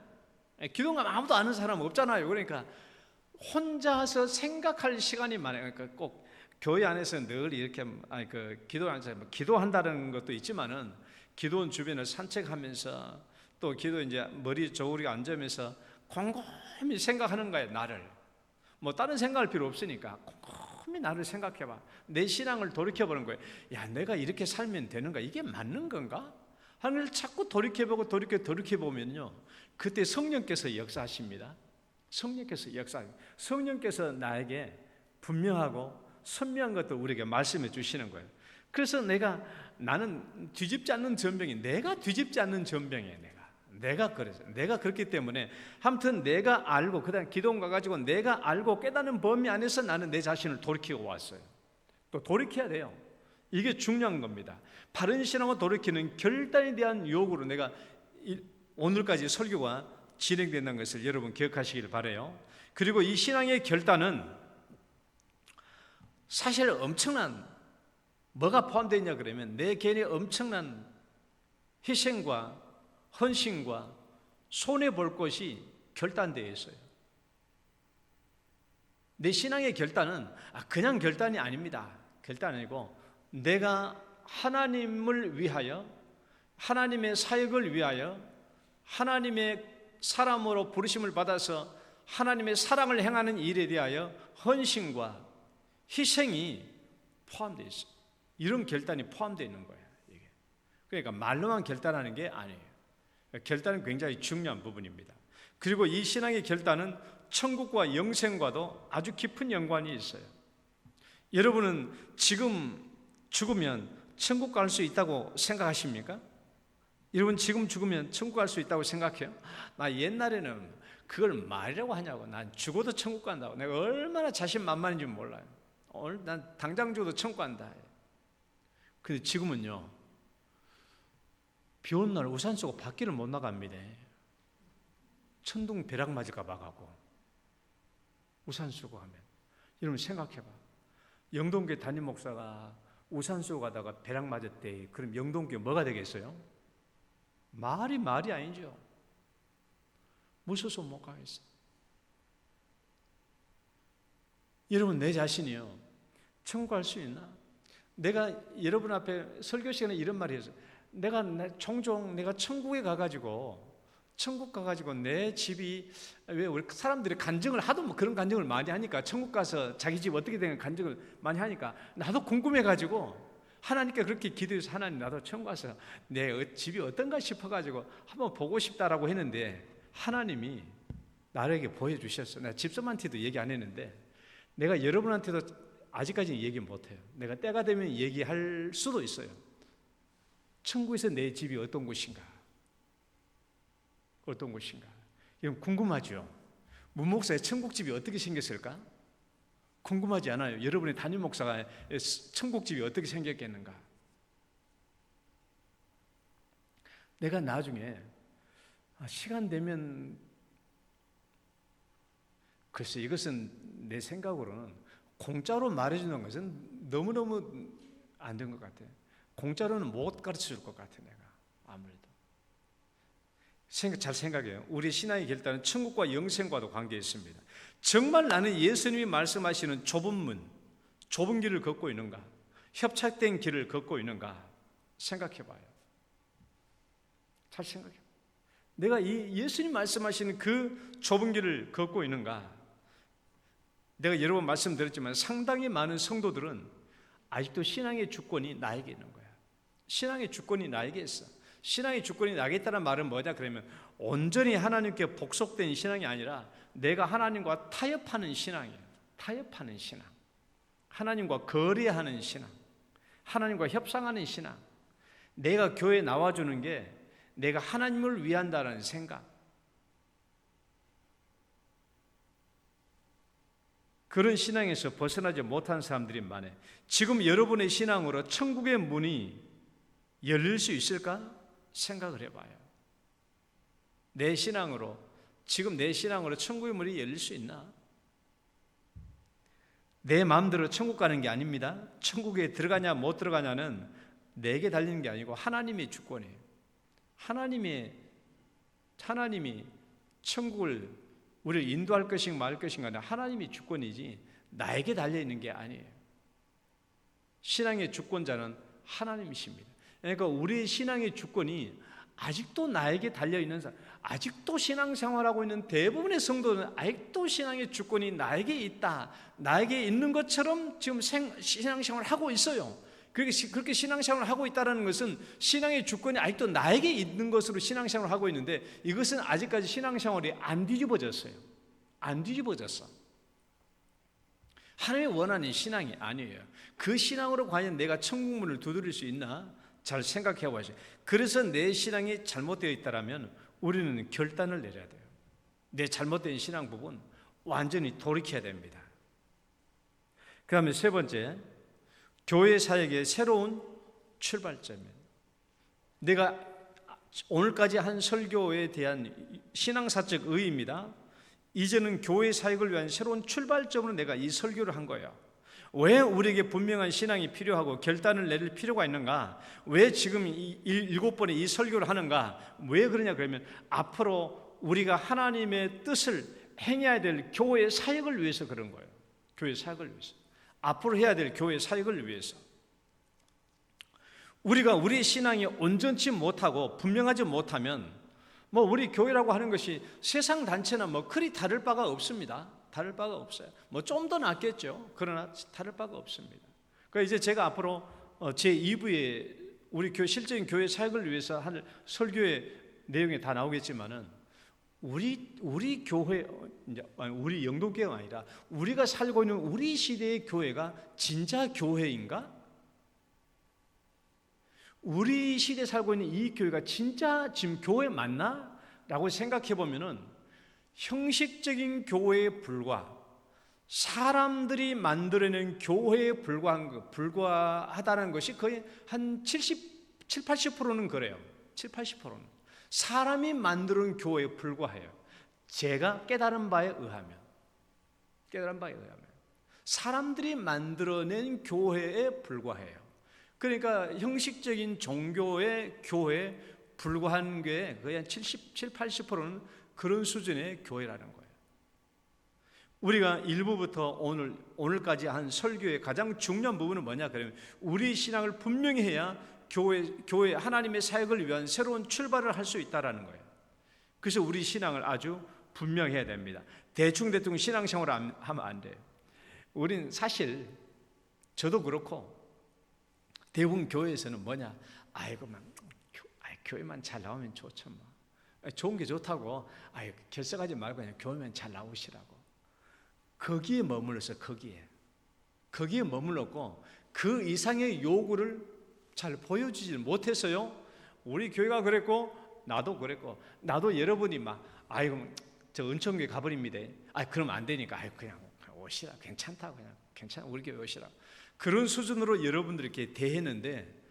기도원 가면 아무도 아는 사람 없잖아요. 그러니까 혼자서 생각할 시간이 많아요. 그러니까 꼭 교회 안에서 늘 이렇게 기도 안에서 기도한다는 것도 있지만은 기도원 주변을 산책하면서 또 기도 이제 머리 저고리가 앉으면서 곰곰이 생각하는 거예요. 나를 뭐 다른 생각할 필요 없으니까 곰곰이 나를 생각해봐. 내 신앙을 돌이켜보는 거예요. 야, 내가 이렇게 살면 되는가? 이게 맞는 건가? 하나님을 자꾸 돌이켜보고 돌이켜보면요, 그때 성령께서 역사하십니다. 성령께서 나에게 분명하고 선명한 것도 우리에게 말씀해 주시는 거예요. 그래서 나는 뒤집지 않는 전병이, 내가 뒤집지 않는 전병이에요. 내가 그래서 내가 그렇기 때문에 아무튼 내가 알고, 그다음 기도원 가가지고 내가 알고 깨닫는 범위 안에서 나는 내 자신을 돌이키고 왔어요. 또 돌이켜야 돼요. 이게 중요한 겁니다. 바른 신앙을 돌이키는 결단에 대한 요구로 내가 오늘까지 설교가 진행된다는 것을 여러분 기억하시길 바라요. 그리고 이 신앙의 결단은 사실 엄청난 뭐가 포함되어 있냐 그러면 내 개인의 엄청난 희생과 헌신과 손해볼 것이 결단되어 있어요. 내 신앙의 결단은 그냥 결단이 아닙니다. 결단이 아니고 내가 하나님을 위하여, 하나님의 사역을 위하여, 하나님의 사람으로 부르심을 받아서 하나님의 사랑을 행하는 일에 대하여 헌신과 희생이 포함되어 있어요. 이런 결단이 포함되어 있는 거예요. 이게. 그러니까 말로만 결단하는 게 아니에요. 결단은 굉장히 중요한 부분입니다. 그리고 이 신앙의 결단은 천국과 영생과도 아주 깊은 연관이 있어요. 여러분은 지금 죽으면 천국 갈 수 있다고 생각하십니까? 여러분 지금 죽으면 천국 갈 수 있다고 생각해요? 나 옛날에는 그걸 말이라고 하냐고. 난 죽어도 천국 간다고. 내가 얼마나 자신만만인지 몰라요. 오늘 난 당장 죽어도 천국 간다. 근데 지금은요, 비 오는 날 우산 쓰고 밖에를 못 나갑니다. 천둥 벼락 맞을까 봐 가고 우산 쓰고 하면. 여러분 생각해봐. 영동교회 담임 목사가 우산 쓰고 가다가 벼락 맞았대. 그럼 영동교회 뭐가 되겠어요? 말이 아니죠. 무서워서 못 가겠어. 여러분 내 자신이요, 천국 갈 수 있나? 내가 여러분 앞에 설교 시간에 이런 말을 했어요. 종종 내가 천국에 가가지고 천국 가가지고 내 집이, 왜 우리 사람들이 간증을 하도 뭐 그런 간증을 많이 하니까, 천국 가서 자기 집 어떻게 되는 간증을 많이 하니까 나도 궁금해가지고 하나님께 그렇게 기도해서, 하나님 나도 천국 가서 내 집이 어떤가 싶어가지고 한번 보고 싶다라고 했는데 하나님이 나에게 보여주셨어. 내가 집사람한테도 얘기 안 했는데 내가 여러분한테도 아직까지는 얘기 못해요. 내가 때가 되면 얘기할 수도 있어요. 천국에서 내 집이 어떤 곳인가? 어떤 곳인가? 이건 궁금하죠? 문 목사의 천국집이 어떻게 생겼을까? 궁금하지 않아요? 여러분의 담임 목사가 천국집이 어떻게 생겼겠는가? 내가 나중에 시간 되면, 글쎄 이것은 내 생각으로는 공짜로 말해주는 것은 너무너무 안 된 것 같아요. 공짜로는 못 가르쳐 줄 것 같아요. 내가 아무래도 잘 생각해요. 우리 신앙의 결단은 천국과 영생과도 관계 있습니다. 정말 나는 예수님이 말씀하시는 좁은 문, 좁은 길을 걷고 있는가? 협착된 길을 걷고 있는가? 생각해 봐요. 잘 생각해 봐요. 내가 이 예수님 말씀하시는 그 좁은 길을 걷고 있는가? 내가 여러 번 말씀드렸지만 상당히 많은 성도들은 아직도 신앙의 주권이 나에게 있는 거야. 신앙의 주권이 나에게 있어. 신앙의 주권이 나에게 있다는 말은 뭐냐 그러면 온전히 하나님께 복속된 신앙이 아니라 내가 하나님과 타협하는 신앙이에요. 타협하는 신앙, 하나님과 거래하는 신앙, 하나님과 협상하는 신앙. 내가 교회에 나와주는 게 내가 하나님을 위한다는 생각, 그런 신앙에서 벗어나지 못한 사람들이 많아요. 지금 여러분의 신앙으로 천국의 문이 열릴 수 있을까? 생각을 해봐요. 내 신앙으로, 지금 내 신앙으로 천국의 문이 열릴 수 있나? 내 마음대로 천국 가는 게 아닙니다. 천국에 들어가냐 못 들어가냐는 내게 달리는 게 아니고 하나님의 주권이에요. 하나님이 천국을 우리를 인도할 것인가 말 것인가 하나님의 주권이지 나에게 달려있는 게 아니에요. 신앙의 주권자는 하나님이십니다. 그러니까 우리의 신앙의 주권이 아직도 나에게 달려있는 사람, 아직도 신앙생활하고 있는 대부분의 성도는 아직도 신앙의 주권이 나에게 있다, 나에게 있는 것처럼 지금 신앙생활을 하고 있어요. 그렇게 신앙생활을 하고 있다는 것은 신앙의 주권이 아직도 나에게 있는 것으로 신앙생활을 하고 있는데 이것은 아직까지 신앙생활이 안 뒤집어졌어요. 안 뒤집어졌어. 하나님이 원하는 신앙이 아니에요. 그 신앙으로 과연 내가 천국문을 두드릴 수 있나? 잘 생각해 보세요. 그래서 내 신앙이 잘못되어 있다면 우리는 결단을 내려야 돼요. 내 잘못된 신앙 부분 완전히 돌이켜야 됩니다. 그 다음에 세 번째, 교회 사역의 새로운 출발점이에요. 내가 오늘까지 한 설교에 대한 신앙사적 의의입니다. 이제는 교회 사역을 위한 새로운 출발점으로 내가 이 설교를 한 거예요. 왜 우리에게 분명한 신앙이 필요하고 결단을 내릴 필요가 있는가? 왜 지금 이 7번의 이 설교를 하는가? 왜 그러냐 그러면 앞으로 우리가 하나님의 뜻을 행해야 될 교회 사역을 위해서 그런 거예요. 교회 사역을 위해서. 앞으로 해야 될 교회 사역을 위해서. 우리가 우리 신앙이 온전치 못하고 분명하지 못하면 우리 교회라고 하는 것이 세상 단체나 그리 다를 바가 없습니다. 다를 바가 없어요. 좀 더 낫겠죠. 그러나 다를 바가 없습니다. 그러니까 이제 제가 앞으로 제 2부에 우리 실적인 교회 사역을 위해서 할 설교의 내용이 다 나오겠지만은 우리 교회, 우리 영동교회가 아니라 우리가 살고 있는 우리 시대의 교회가 진짜 교회인가? 우리 시대에 살고 있는 이 교회가 진짜 지금 교회 맞나? 라고 생각해 보면은 형식적인 교회에 불과 사람들이 만들어낸 교회에 불과하다는 것이 거의 한 70-80%는 그래요. 70-80%는 사람이 만드는 교회에 불과해요. 제가 깨달은 바에 의하면 사람들이 만들어낸 교회에 불과해요. 그러니까 형식적인 종교의 교회에 불과한 게 거의 한 70-80%는 그런 수준의 교회라는 거예요. 우리가 1부부터 오늘까지 한 설교의 가장 중요한 부분은 뭐냐 그러면 우리 신앙을 분명히 해야 교회 하나님의 사역을 위한 새로운 출발을 할 수 있다라는 거예요. 그래서 우리 신앙을 아주 분명해야 됩니다. 대충 신앙생활을 하면 안 돼요. 우린 사실 저도 그렇고 대부분 교회에서는 뭐냐, 교회만 잘 나오면 좋죠. 좋은 게 좋다고 결석하지 말고 그냥 교회만 잘 나오시라고. 거기에 머물러서 거기에 머물렀고 그 이상의 요구를 잘 보여주지 못해서요. 우리 교회가 그랬고 나도 그랬고 나도 여러분이 저 은총교회 가버립니다. 그럼 안 되니까 그냥 오시라. 괜찮다. 괜찮아. 우리 교회 오시라. 그런 수준으로 여러분들이 이렇게 대했는데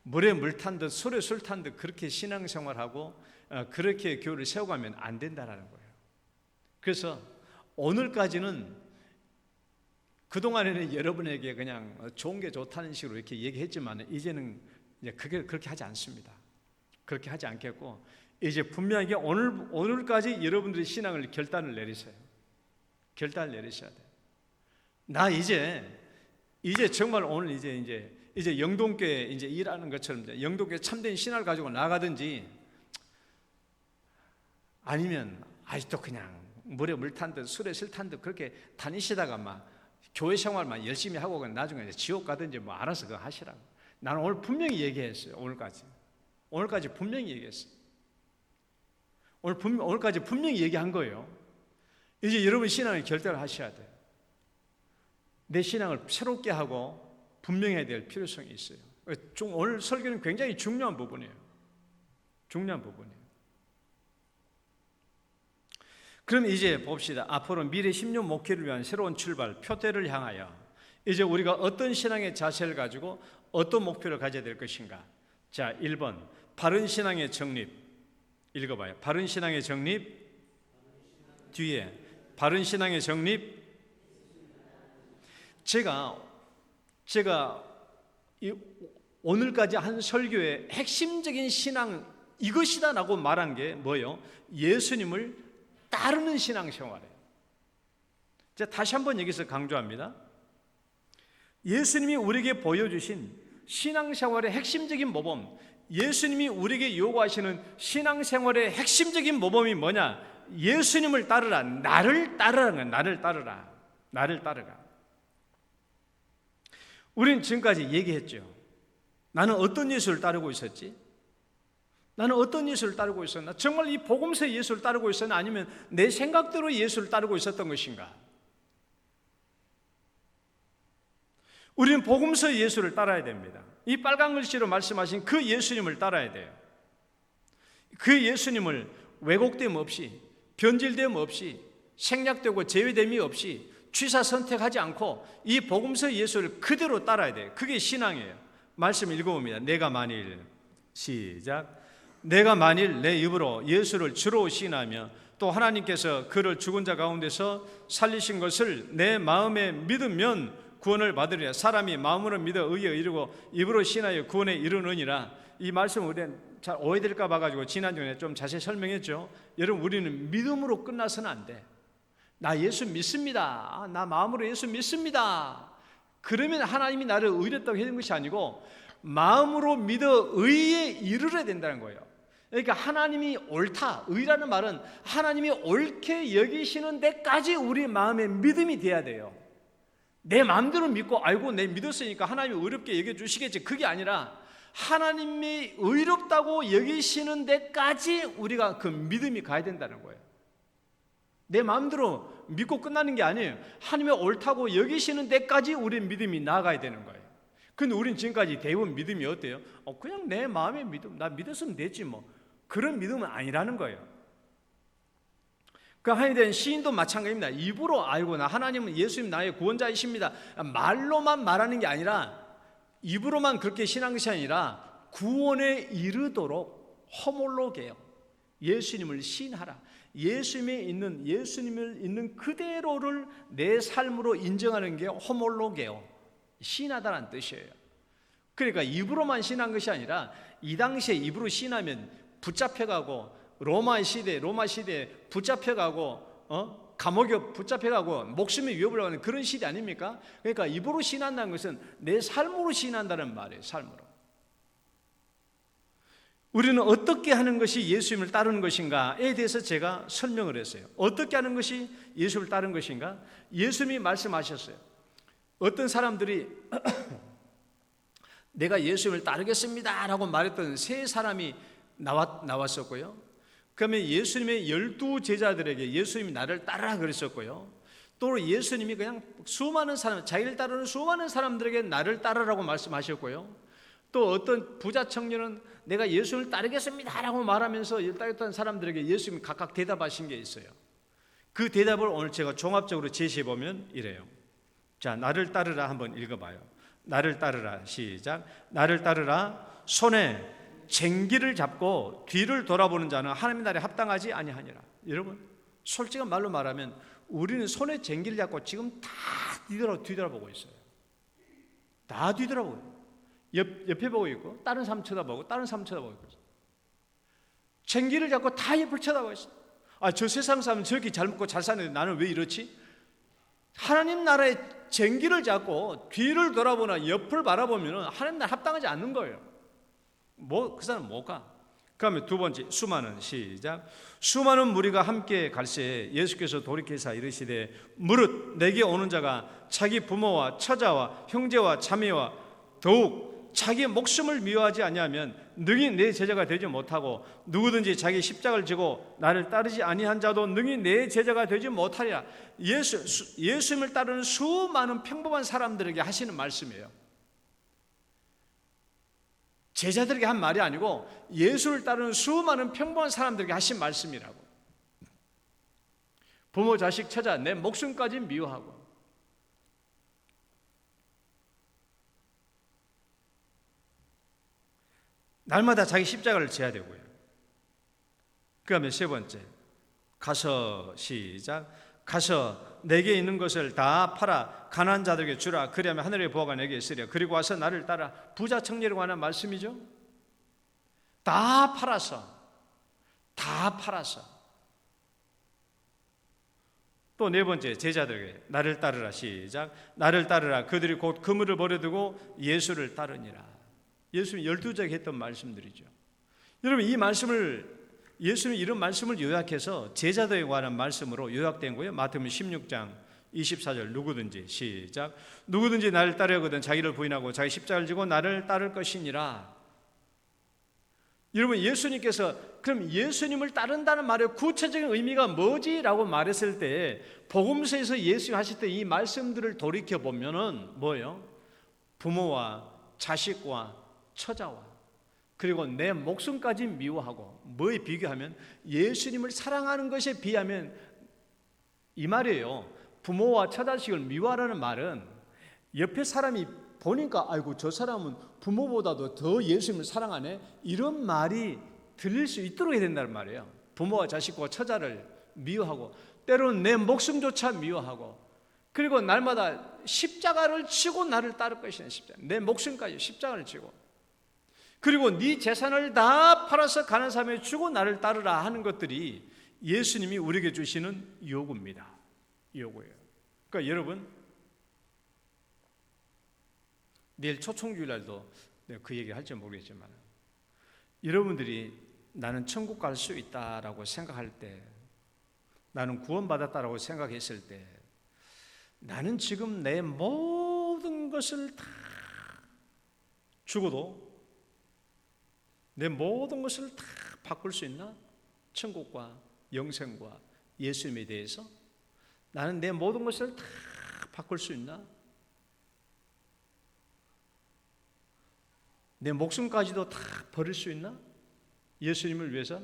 물에 물 탄 듯 술에 술 탄 듯 그렇게 신앙생활하고 그렇게 교회를 세워가면 안 된다라는 거예요. 그래서 오늘까지는 그동안에는 여러분에게 그냥 좋은 게 좋다는 식으로 이렇게 얘기했지만 이제는 이제 그렇게 하지 않습니다. 그렇게 하지 않겠고 이제 분명하게 오늘까지 여러분들의 신앙을 결단을 내리세요. 결단을 내리셔야 돼요. 나 이제 정말 오늘 이제 영동교회 이제 일하는 것처럼 영동교회 참된 신앙을 가지고 나가든지 아니면 아직도 그냥 물에 물 탄 듯 술에 술 탄 듯 그렇게 다니시다가 교회 생활만 열심히 하고 나중에 지옥 가든지 알아서 그거 하시라고. 나는 오늘 분명히 얘기했어요. 오늘까지 분명히 얘기했어요. 오늘까지 분명히 얘기한 거예요. 이제 여러분 신앙을 결단을 하셔야 돼요. 내 신앙을 새롭게 하고 분명해야 될 필요성이 있어요. 오늘 설교는 굉장히 중요한 부분이에요. 그럼 이제 봅시다. 앞으로 미래 10년 목회를 위한 새로운 출발, 표대를 향하여 이제 우리가 어떤 신앙의 자세를 가지고 어떤 목표를 가져야 될 것인가. 자, 1번 바른 신앙의 정립. 읽어봐요. 바른 신앙의 정립. 뒤에 바른 신앙의 정립. 제가 오늘까지 한 설교의 핵심적인 신앙 이것이다 라고 말한 게 뭐예요? 예수님을 따르는 신앙생활이에요. 제가 다시 한번 여기서 강조합니다. 예수님이 우리에게 보여주신 신앙생활의 핵심적인 모범, 예수님이 우리에게 요구하시는 신앙생활의 핵심적인 모범이 뭐냐? 예수님을 따르라. 나를 따르라. 우리는 지금까지 얘기했죠. 나는 어떤 예수를 따르고 있었지? 정말 이 복음서의 예수를 따르고 있었나? 아니면 내 생각대로 예수를 따르고 있었던 것인가? 우리는 복음서의 예수를 따라야 됩니다. 이 빨간 글씨로 말씀하신 그 예수님을 따라야 돼요. 그 예수님을 왜곡됨 없이, 변질됨 없이, 생략되고 제외됨이 없이 취사 선택하지 않고 이 복음서 예수를 그대로 따라야 돼요. 그게 신앙이에요. 말씀 읽어봅니다. 내가 만일 시작 내가 만일 내 입으로 예수를 주로 시인하며 또 하나님께서 그를 죽은 자 가운데서 살리신 것을 내 마음에 믿으면 구원을 받으리라. 사람이 마음으로 믿어 의에 이르고 입으로 시인하여 구원에 이르느니라. 이 말씀 우리는 잘 오해될까 봐가지고 지난주에 좀 자세히 설명했죠. 여러분, 우리는 믿음으로 끝나서는 안 돼. 나 예수 믿습니다. 나 마음으로 예수 믿습니다. 그러면 하나님이 나를 의롭다고 해준 것이 아니고 마음으로 믿어 의에 이르러야 된다는 거예요. 그러니까 하나님이 옳다, 의라는 말은 하나님이 옳게 여기시는 데까지 우리 마음에 믿음이 돼야 돼요. 내 마음대로 믿고 아이고 내 믿었으니까 하나님이 의롭게 여겨주시겠지, 그게 아니라 하나님이 의롭다고 여기시는 데까지 우리가 그 믿음이 가야 된다는 거예요. 내 마음대로 믿고 끝나는 게 아니에요. 하나님이 옳다고 여기시는 데까지 우리 믿음이 나아가야 되는 거예요. 근데 우린 지금까지 대부분 믿음이 어때요? 그냥 내 마음의 믿음, 나 믿었으면 됐지 뭐. 그런 믿음은 아니라는 거예요. 그 하나님에 대한 시인도 마찬가지입니다. 입으로 아이고 나 하나님은 예수님 나의 구원자이십니다, 말로만 말하는 게 아니라 입으로만 그렇게 신한 것이 아니라 구원에 이르도록 호몰로게요. 예수님을 시인하라. 예수님을 있는 그대로를 내 삶으로 인정하는 게 호몰로게요. 시인하다는 뜻이에요. 그러니까 입으로만 시인한 것이 아니라 이 당시에 입으로 시인하면 붙잡혀가고 로마 시대에 붙잡혀가고 감옥에 붙잡혀가고 목숨의 위협을 하는 그런 시대 아닙니까? 그러니까 입으로 시인한다는 것은 내 삶으로 시인한다는 말이에요. 삶으로. 우리는 어떻게 하는 것이 예수님을 따르는 것인가에 대해서 제가 설명을 했어요. 어떻게 하는 것이 예수를 따르는 것인가? 예수님이 말씀하셨어요. 어떤 사람들이 내가 예수님을 따르겠습니다 라고 말했던 세 사람이 나왔었고요. 그러면 예수님의 12제자들에게 예수님이 나를 따르라 그랬었고요. 또 예수님이 그냥 수많은 사람, 자기를 따르는 수많은 사람들에게 나를 따르라고 말씀하셨고요. 또 어떤 부자 청년은 내가 예수님을 따르겠습니다 라고 말하면서 따르던 사람들에게 예수님이 각각 대답하신 게 있어요. 그 대답을 오늘 제가 종합적으로 제시해 보면 이래요. 자, 나를 따르라 한번 읽어봐요. 나를 따르라, 시작. 나를 따르라. 손에 쟁기를 잡고 뒤를 돌아보는 자는 하나님의 나라에 합당하지 아니하니라. 여러분, 솔직한 말로 말하면 우리는 손에 쟁기를 잡고 지금 다 뒤돌아보고 있어요. 다 뒤돌아보고 있어요. 옆에 보고 있고 다른 사람 쳐다보고 다른 사람 쳐다보고 있어요. 쟁기를 잡고 다 옆을 쳐다보고 있어요. 저 세상 사람은 저렇게 잘 먹고 잘 사는데 나는 왜 이렇지? 하나님 나라의 쟁기를 잡고 뒤를 돌아보나 옆을 바라보면 하나님 나라 합당하지 않는 거예요. 그 사람은 못 가. 그다음에 두 번째, 수많은, 시작. 수많은 무리가 함께 갈새 예수께서 돌이키사 이르시되 무릇 내게 오는 자가 자기 부모와 처자와 형제와 자매와 더욱 자기의 목숨을 미워하지 아니하면 능히 내 제자가 되지 못하고 누구든지 자기 십자가를 지고 나를 따르지 아니한 자도 능히 내 제자가 되지 못하리라. 예수님을 따르는 수많은 평범한 사람들에게 하시는 말씀이에요. 제자들에게 한 말이 아니고 예수를 따르는 수많은 평범한 사람들에게 하신 말씀이라고. 부모, 자식, 처자, 내 목숨까지 미워하고 날마다 자기 십자가를 져야 되고요. 그 다음에 세 번째, 가서, 시작. 가서 내게 있는 것을 다 팔아 가난한 자들에게 주라. 그리하면 하늘의 보화가 내게 있으리라. 그리고 와서 나를 따라. 부자 청년에 관한 말씀이죠. 다 팔아서 또 네 번째, 제자들에게 나를 따르라. 시작. 나를 따르라. 그들이 곧 그물을 버려두고 예수를 따르니라. 예수님이 12제자에게 했던 말씀들이죠. 여러분, 이 말씀을 예수님이 이런 말씀을 요약해서 제자들에 관한 말씀으로 요약된 거예요. 마태복음 16장 24절, 누구든지, 시작. 누구든지 나를 따르거든 자기를 부인하고 자기 십자가를 지고 나를 따를 것이니라. 여러분, 예수님께서 그럼 예수님을 따른다는 말의 구체적인 의미가 뭐지라고 말했을 때 복음서에서 예수님 하실 때 이 말씀들을 돌이켜 보면은 뭐예요? 부모와 자식과 처자와 그리고 내 목숨까지 미워하고, 뭐에 비교하면 예수님을 사랑하는 것에 비하면 이 말이에요. 부모와 처자식을 미워하라는 말은 옆에 사람이 보니까 아이고 저 사람은 부모보다도 더 예수님을 사랑하네, 이런 말이 들릴 수 있도록 해야 된다는 말이에요. 부모와 자식과 처자를 미워하고 때로는 내 목숨조차 미워하고, 그리고 날마다 십자가를 지고 나를 따를 것이네. 십자가, 내 목숨까지 십자가를 지고, 그리고 네 재산을 다 팔아서 가난한 사람에 주고 나를 따르라 하는 것들이 예수님이 우리에게 주시는 요구입니다. 요구예요. 그러니까 여러분, 내일 초청주일날도 내가 그 얘기를 할지 모르겠지만, 여러분들이 나는 천국 갈 수 있다라고 생각할 때, 나는 구원받았다라고 생각했을 때, 나는 지금 내 모든 것을 다 죽어도 내 모든 것을 다 바꿀 수 있나? 천국과 영생과 예수님에 대해서 나는 내 모든 것을 다 바꿀 수 있나? 내 목숨까지도 다 버릴 수 있나? 예수님을 위해서,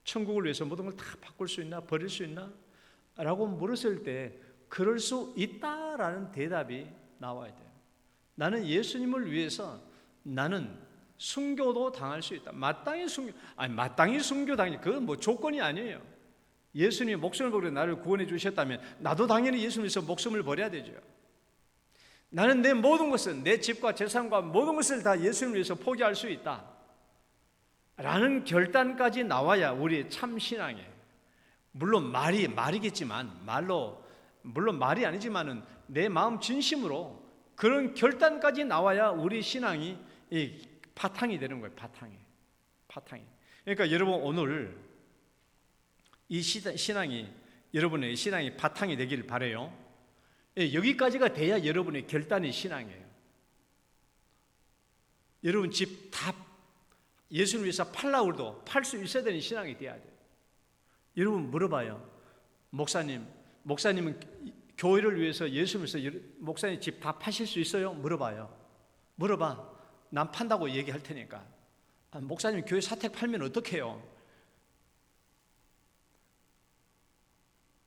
천국을 위해서 모든 걸 다 바꿀 수 있나? 버릴 수 있나? 라고 물었을 때 그럴 수 있다라는 대답이 나와야 돼요. 나는 예수님을 위해서 나는 순교도 당할 수 있다. 마땅히 순교 당해. 그건 뭐 조건이 아니에요. 예수님이 목숨을 버려 나를 구원해 주셨다면 나도 당연히 예수님 위해서 목숨을 버려야 되죠. 나는 내 모든 것을, 내 집과 재산과 모든 것을 다 예수님을 위해서 포기할 수 있다 라는 결단까지 나와야 우리의 참 신앙에, 물론 말이겠지만, 물론 말이 아니지만은 내 마음 진심으로 그런 결단까지 나와야 우리 신앙이 바탕이 되는 거예요. 바탕이. 그러니까 여러분, 오늘 이 신앙이, 여러분의 신앙이 바탕이 되길 바라요. 여기까지가 돼야 여러분의 결단이 신앙이에요. 여러분 집 다 예수를 위해서 팔라고 해도 팔 수 있어야 되는 신앙이 돼야 돼요. 여러분 물어봐요. 목사님은 교회를 위해서 예수를 위해서 목사님 집 다 파실 수 있어요? 물어봐. 난 판다고 얘기할 테니까. 목사님 교회 사택 팔면 어떡해요?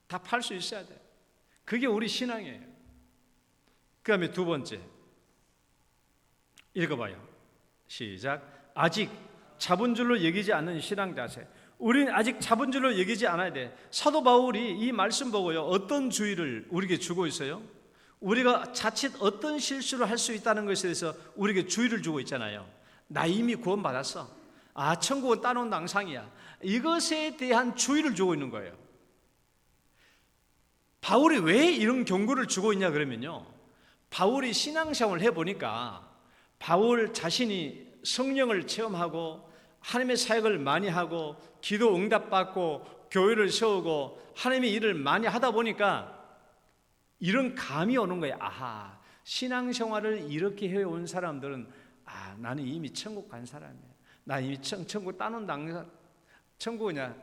다 팔 수 있어야 돼요. 그게 우리 신앙이에요. 그 다음에 두 번째, 읽어봐요. 시작. 아직 자본줄로 여기지 않는 신앙 자세. 우리는 아직 자본줄로 여기지 않아야 돼. 사도 바울이 이 말씀 보고요, 어떤 주의를 우리에게 주고 있어요? 우리가 자칫 어떤 실수를 할 수 있다는 것에 대해서 우리에게 주의를 주고 있잖아요. 나 이미 구원받았어. 천국은 따놓은 낭상이야. 이것에 대한 주의를 주고 있는 거예요. 바울이 왜 이런 경고를 주고 있냐 그러면요, 바울이 신앙생활을 해보니까 바울 자신이 성령을 체험하고 하나님의 사역을 많이 하고 기도 응답받고 교회를 세우고 하나님의 일을 많이 하다 보니까 이런 감이 오는 거예요. 신앙생활을 이렇게 해온 사람들은 나는 이미 천국 간 사람이야. 나 이미 천국 따놓은 낭상, 천국이냐?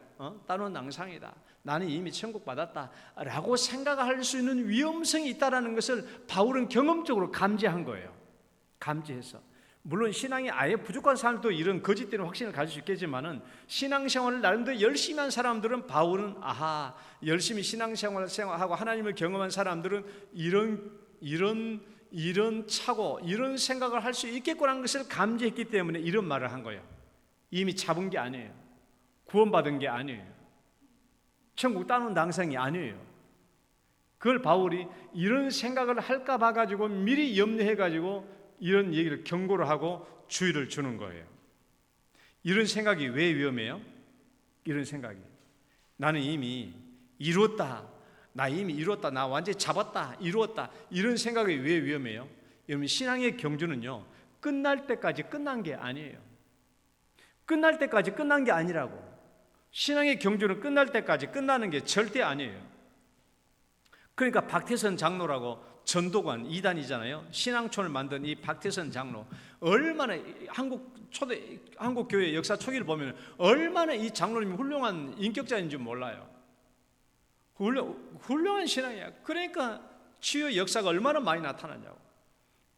따놓은 낭상이다. 나는 이미 천국 받았다 라고 생각할 수 있는 위험성이 있다는 것을 바울은 경험적으로 감지한 거예요. 감지해서. 물론 신앙이 아예 부족한 사람도 이런 거짓되는 확신을 가질 수 있겠지만은, 신앙생활을 나름대로 열심히 한 사람들은, 바울은 열심히 신앙생활하고 하나님을 경험한 사람들은 이런 차고 이런 생각을 할 수 있겠구나라는 것을 감지했기 때문에 이런 말을 한 거예요. 이미 잡은 게 아니에요. 구원받은 게 아니에요. 천국 따놓은 낭상이 아니에요. 그걸 바울이 이런 생각을 할까 봐 가지고 미리 염려해 가지고 이런 얘기를 경고를 하고 주의를 주는 거예요. 이런 생각이 왜 위험해요? 이런 생각이, 나는 이미 이루었다, 나 완전히 잡았다, 이루었다, 이런 생각이 왜 위험해요? 여러분, 신앙의 경주는요, 끝날 때까지 끝난 게 아니에요. 끝날 때까지 끝난 게 아니라고. 신앙의 경주는 끝날 때까지 끝나는 게 절대 아니에요. 그러니까 박태선 장로라고 전도관 이단이잖아요. 신앙촌을 만든 이 박태선 장로, 얼마나 한국 교회 역사 초기를 보면 얼마나 이 장로님이 훌륭한 인격자인지 몰라요. 훌륭한 신앙이야. 그러니까 치유의 역사가 얼마나 많이 나타나냐고.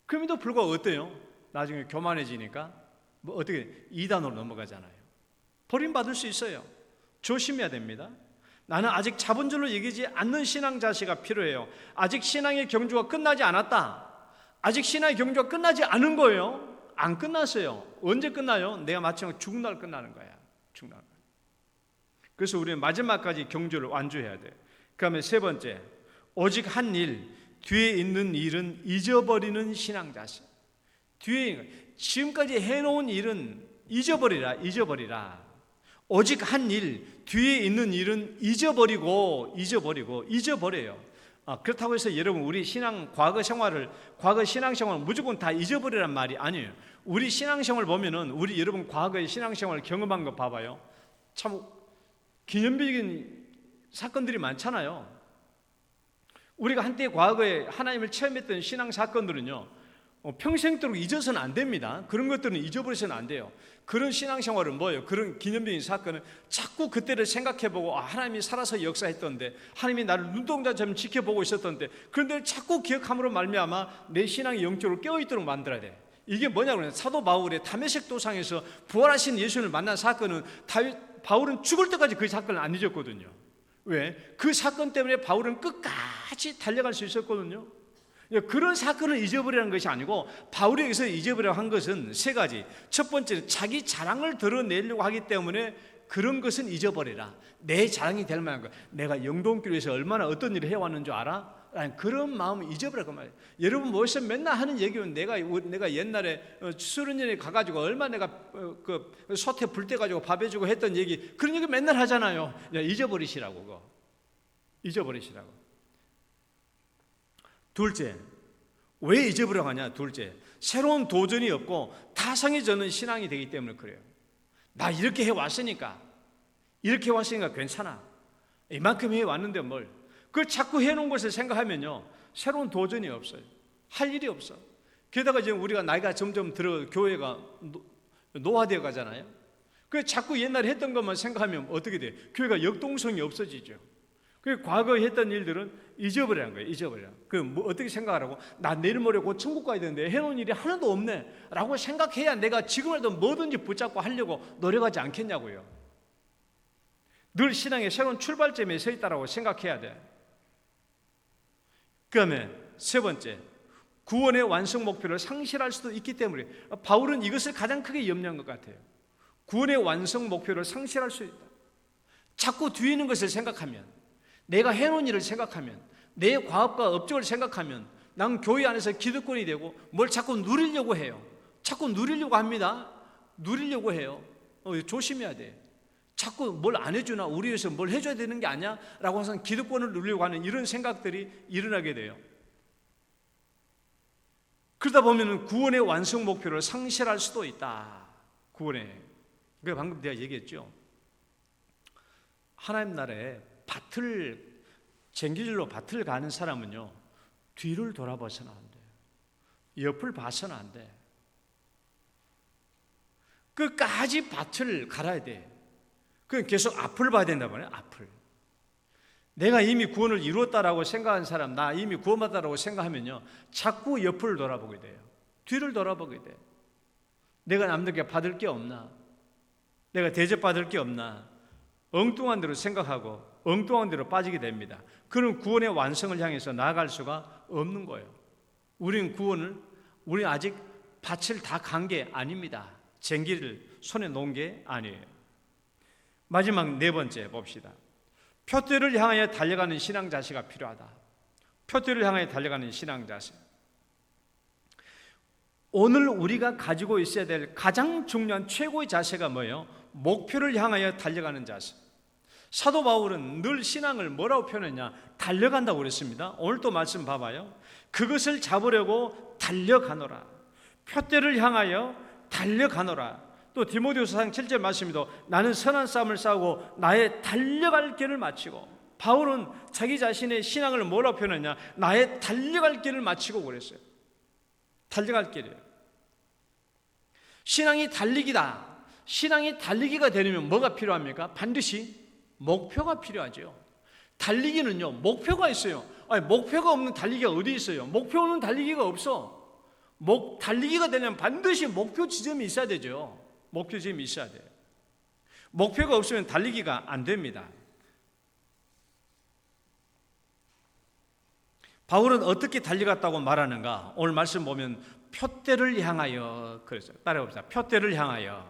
그럼에도 불구하고 어때요? 나중에 교만해지니까 어떻게 이단으로 넘어가잖아요. 버림받을 수 있어요. 조심해야 됩니다. 나는 아직 자본주의로 얘기하지 않는 신앙 자세가 필요해요. 아직 신앙의 경주가 끝나지 않았다. 아직 신앙의 경주가 끝나지 않은 거예요. 안 끝났어요. 언제 끝나요? 내가 마침내 죽는 날 끝나는 거야. 죽는 날. 그래서 우리는 마지막까지 경주를 완주해야 돼. 그 다음에 세 번째, 오직 한 일, 뒤에 있는 일은 잊어버리는 신앙 자세. 지금까지 해놓은 일은 잊어버리라. 오직 한 일, 뒤에 있는 일은 잊어버려요. 그렇다고 해서 여러분 우리 과거 신앙생활을 무조건 다 잊어버리란 말이 아니에요. 우리 신앙생활 보면은 여러분 과거의 신앙생활을 경험한 거 봐봐요. 참 기념비적인 사건들이 많잖아요. 우리가 한때 과거에 하나님을 체험했던 신앙 사건들은요, 평생도록 잊어서는 안 됩니다. 그런 것들은 잊어버려서는 안 돼요. 그런 신앙생활은 뭐예요? 그런 기념적인 사건은 자꾸 그때를 생각해보고 하나님이 살아서 역사했던데, 하나님이 나를 눈동자처럼 지켜보고 있었던데, 그런데 자꾸 기억함으로 말미암아 내 신앙이 영적으로 깨어있도록 만들어야 돼. 이게 뭐냐고, 사도 바울의 다메섹 도상에서 부활하신 예수를 만난 사건은 바울은 죽을 때까지 그 사건을 안 잊었거든요. 왜? 그 사건 때문에 바울은 끝까지 달려갈 수 있었거든요. 그런 사건을 잊어버리라는 것이 아니고, 바울이 여기서 잊어버리라고 한 것은 세 가지. 첫 번째는 자기 자랑을 드러내려고 하기 때문에 그런 것은 잊어버리라. 내 자랑이 될 만한 것, 내가 영동교회에서 얼마나 어떤 일을 해왔는 줄 알아? 라는 그런 마음을 잊어버리라고 말이에요. 여러분 모여서 맨날 하는 얘기는 내가 옛날에 수련회에 가가지고 얼마나 내가 그 솥에 불 떼가지고 밥 해주고 했던 얘기, 그런 얘기 맨날 하잖아요. 잊어버리시라고. 그거 잊어버리시라고. 둘째, 왜 잊어버려 하냐? 둘째, 새로운 도전이 없고 타성이 저는 신앙이 되기 때문에 그래요. 나 이렇게 해왔으니까 괜찮아. 이만큼 해왔는데 뭘. 그걸 자꾸 해놓은 것을 생각하면요, 새로운 도전이 없어요. 할 일이 없어. 게다가 지금 우리가 나이가 점점 들어 교회가 노화되어 가잖아요. 그 자꾸 옛날에 했던 것만 생각하면 어떻게 돼요? 교회가 역동성이 없어지죠. 그 과거에 했던 일들은 잊어버리는 거예요. 뭐 어떻게 생각하라고? 나 내일 모레 곧 천국 가야 되는데 해놓은 일이 하나도 없네 라고 생각해야 내가 지금이라도 뭐든지 붙잡고 하려고 노력하지 않겠냐고요. 늘 신앙의 새로운 출발점에 서 있다고 생각해야 돼. 그 다음에 세 번째, 구원의 완성 목표를 상실할 수도 있기 때문에 바울은 이것을 가장 크게 염려한 것 같아요. 구원의 완성 목표를 상실할 수 있다. 자꾸 뒤에 있는 것을 생각하면, 내가 해놓은 일을 생각하면, 내 과업과 업적을 생각하면 난 교회 안에서 기득권이 되고 뭘 자꾸 누리려고 해요. 자꾸 누리려고 합니다. 누리려고 해요. 조심해야 돼. 자꾸 뭘 안 해주나, 우리 위해서 뭘 해줘야 되는 게 아니야? 라고 항상 기득권을 누리려고 하는 이런 생각들이 일어나게 돼요. 그러다 보면 구원의 완성 목표를 상실할 수도 있다. 그 방금 내가 얘기했죠. 하나님 나라에 쟁기질로 밭을 가는 사람은요, 뒤를 돌아봐서는 안 돼요. 옆을 봐서는 안 돼. 끝까지 밭을 갈아야 돼. 그럼 계속 앞을 봐야 된다고 해요. 앞을. 내가 이미 구원을 이루었다라고 생각한 사람, 나 이미 구원받았다라고 생각하면요, 자꾸 옆을 돌아보게 돼요. 뒤를 돌아보게 돼. 내가 남들께 받을 게 없나? 내가 대접받을 게 없나? 엉뚱한 대로 생각하고 엉뚱한 대로 빠지게 됩니다. 그런 구원의 완성을 향해서 나아갈 수가 없는 거예요. 우리 아직 밭을 다 간 게 아닙니다. 쟁기를 손에 놓은 게 아니에요. 마지막 네 번째 봅시다. 표대를 향하여 달려가는 신앙 자세가 필요하다. 표대를 향하여 달려가는 신앙 자세. 오늘 우리가 가지고 있어야 될 가장 중요한 최고의 자세가 뭐예요? 목표를 향하여 달려가는 자세. 사도 바울은 늘 신앙을 뭐라고 표현했냐? 달려간다고 그랬습니다. 오늘 또 말씀 봐봐요. 그것을 잡으려고 달려가노라. 표대를 향하여 달려가노라. 또 디모데후서 4장 7절 말씀에도 나는 선한 싸움을 싸우고 나의 달려갈 길을 마치고, 바울은 자기 자신의 신앙을 뭐라고 표현했냐? 나의 달려갈 길을 마치고 그랬어요. 달려갈 길이에요. 신앙이 달리기다. 신앙이 달리기가 되려면 뭐가 필요합니까? 반드시 목표가 필요하죠. 달리기는요, 목표가 있어요. 아니, 목표가 없는 달리기가 어디 있어요? 목표 없는 달리기가 없어. 달리기가 되려면 반드시 목표 지점이 있어야 되죠. 목표 지점이 있어야 돼요. 목표가 없으면 달리기가 안 됩니다. 바울은 어떻게 달려갔다고 말하는가? 오늘 말씀 보면 표대를 향하여 그랬어요. 따라해봅시다. 표대를 향하여.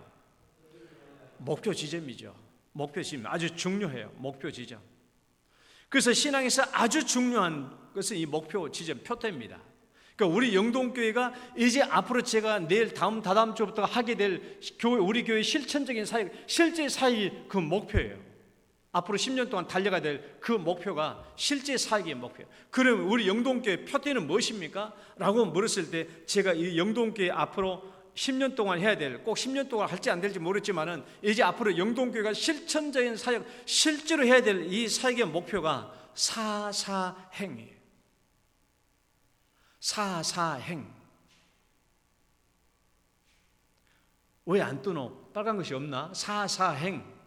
목표 지점이죠. 목표 지점 아주 중요해요. 목표 지점. 그래서 신앙에서 아주 중요한 것은 이 목표 지점 표대입니다. 그러니까 우리 영동교회가 이제 앞으로 제가 내일 다다음 주부터 하게 될 우리 교회 실천적인 사역, 실제 사역이 그 목표예요. 앞으로 10년 동안 달려가야 될 그 목표가 실제 사역의 목표예요. 그럼 우리 영동교회 표대는 무엇입니까? 라고 물었을 때 제가 이 영동교회 앞으로 10년 동안 해야 될, 꼭 10년 동안 할지 안 될지 모르겠지만은 이제 앞으로 영동교회가 실천적인 사역, 실제로 해야 될 이 사역의 목표가 사사행이에요. 사사행. 왜 안 뜨노? 빨간 것이 없나? 사사행.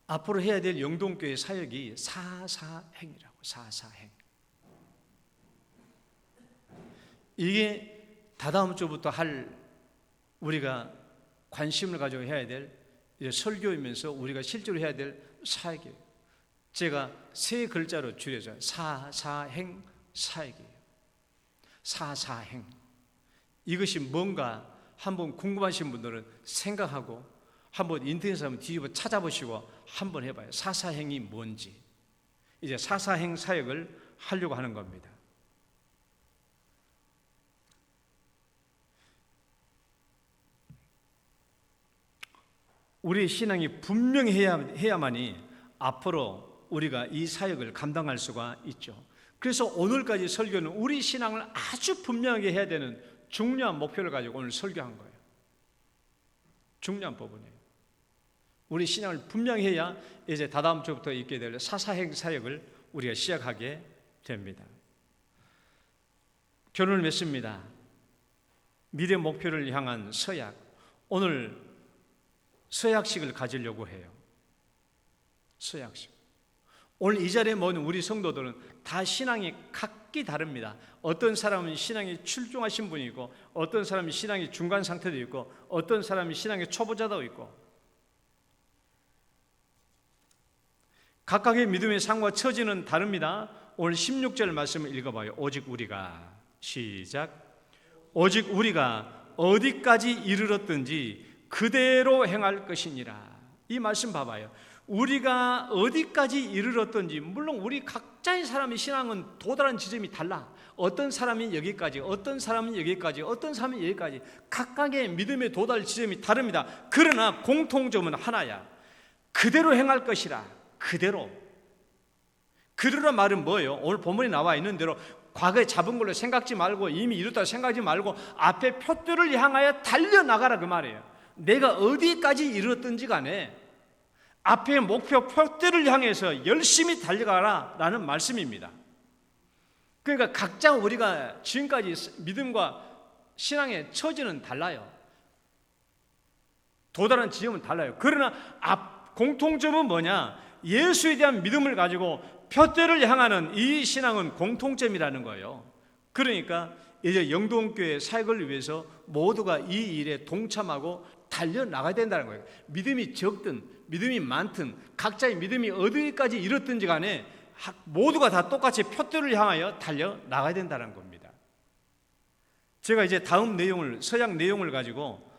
앞으로 해야 될 영동교회 사역이 사사행이라고. 사사행. 이게 다다음 주부터 할 우리가 관심을 가지고 해야 될 설교이면서 우리가 실제로 해야 될 사역이에요. 제가 세 글자로 줄여서 사사행 사역이에요. 사사행. 이것이 뭔가 한번 궁금하신 분들은 생각하고 한번 인터넷에 한번 뒤집어 찾아보시고 한번 해봐요. 사사행이 뭔지. 이제 사사행 사역을 하려고 하는 겁니다. 우리의 신앙이 분명히 해야만이 앞으로 우리가 이 사역을 감당할 수가 있죠. 그래서 오늘까지 설교는 우리 신앙을 아주 분명하게 해야 되는 중요한 목표를 가지고 오늘 설교한 거예요. 중요한 부분이에요. 우리 신앙을 분명히 해야 이제 다다음 주부터 있게 될 사사행 사역을 우리가 시작하게 됩니다. 결론을 맺습니다. 미래 목표를 향한 서약. 오늘 서약식을 가지려고 해요. 서약식. 오늘 이 자리에 모인 우리 성도들은 다 신앙이 각기 다릅니다. 어떤 사람은 신앙이 출중하신 분이고, 어떤 사람은 신앙이 중간 상태도 있고, 어떤 사람은 신앙의 초보자도 있고, 각각의 믿음의 상과 처지는 다릅니다. 오늘 16절 말씀을 읽어봐요. 오직 우리가, 시작. 오직 우리가 어디까지 이르렀든지 그대로 행할 것이니라. 이 말씀 봐봐요. 우리가 어디까지 이르렀든지, 물론 우리 각자의 사람의 신앙은 도달한 지점이 달라. 어떤 사람이 여기까지, 어떤 사람은 여기까지, 어떤 사람은 여기까지. 각각의 믿음의 도달 지점이 다릅니다. 그러나 공통점은 하나야. 그대로 행할 것이라. 그대로. 그대로 말은 뭐예요? 오늘 본문에 나와 있는 대로 과거에 잡은 걸로 생각지 말고, 이미 이뤘다 생각하지 말고 앞에 표대를 향하여 달려나가라, 그 말이에요. 내가 어디까지 이르렀든지 간에 앞에 목표 표대를 향해서 열심히 달려가라 라는 말씀입니다. 그러니까 각자 우리가 지금까지 믿음과 신앙의 처지는 달라요. 도달한 지점은 달라요. 그러나 공통점은 뭐냐? 예수에 대한 믿음을 가지고 표대를 향하는 이 신앙은 공통점이라는 거예요. 그러니까 이제 영동교회 사역을 위해서 모두가 이 일에 동참하고 달려나가야 된다는 거예요. 믿음이 적든 믿음이 많든 각자의 믿음이 어디까지 이뤘든지 간에 모두가 다 똑같이 표대를 향하여 달려나가야 된다는 겁니다. 제가 이제 다음 내용을, 서약 내용을 가지고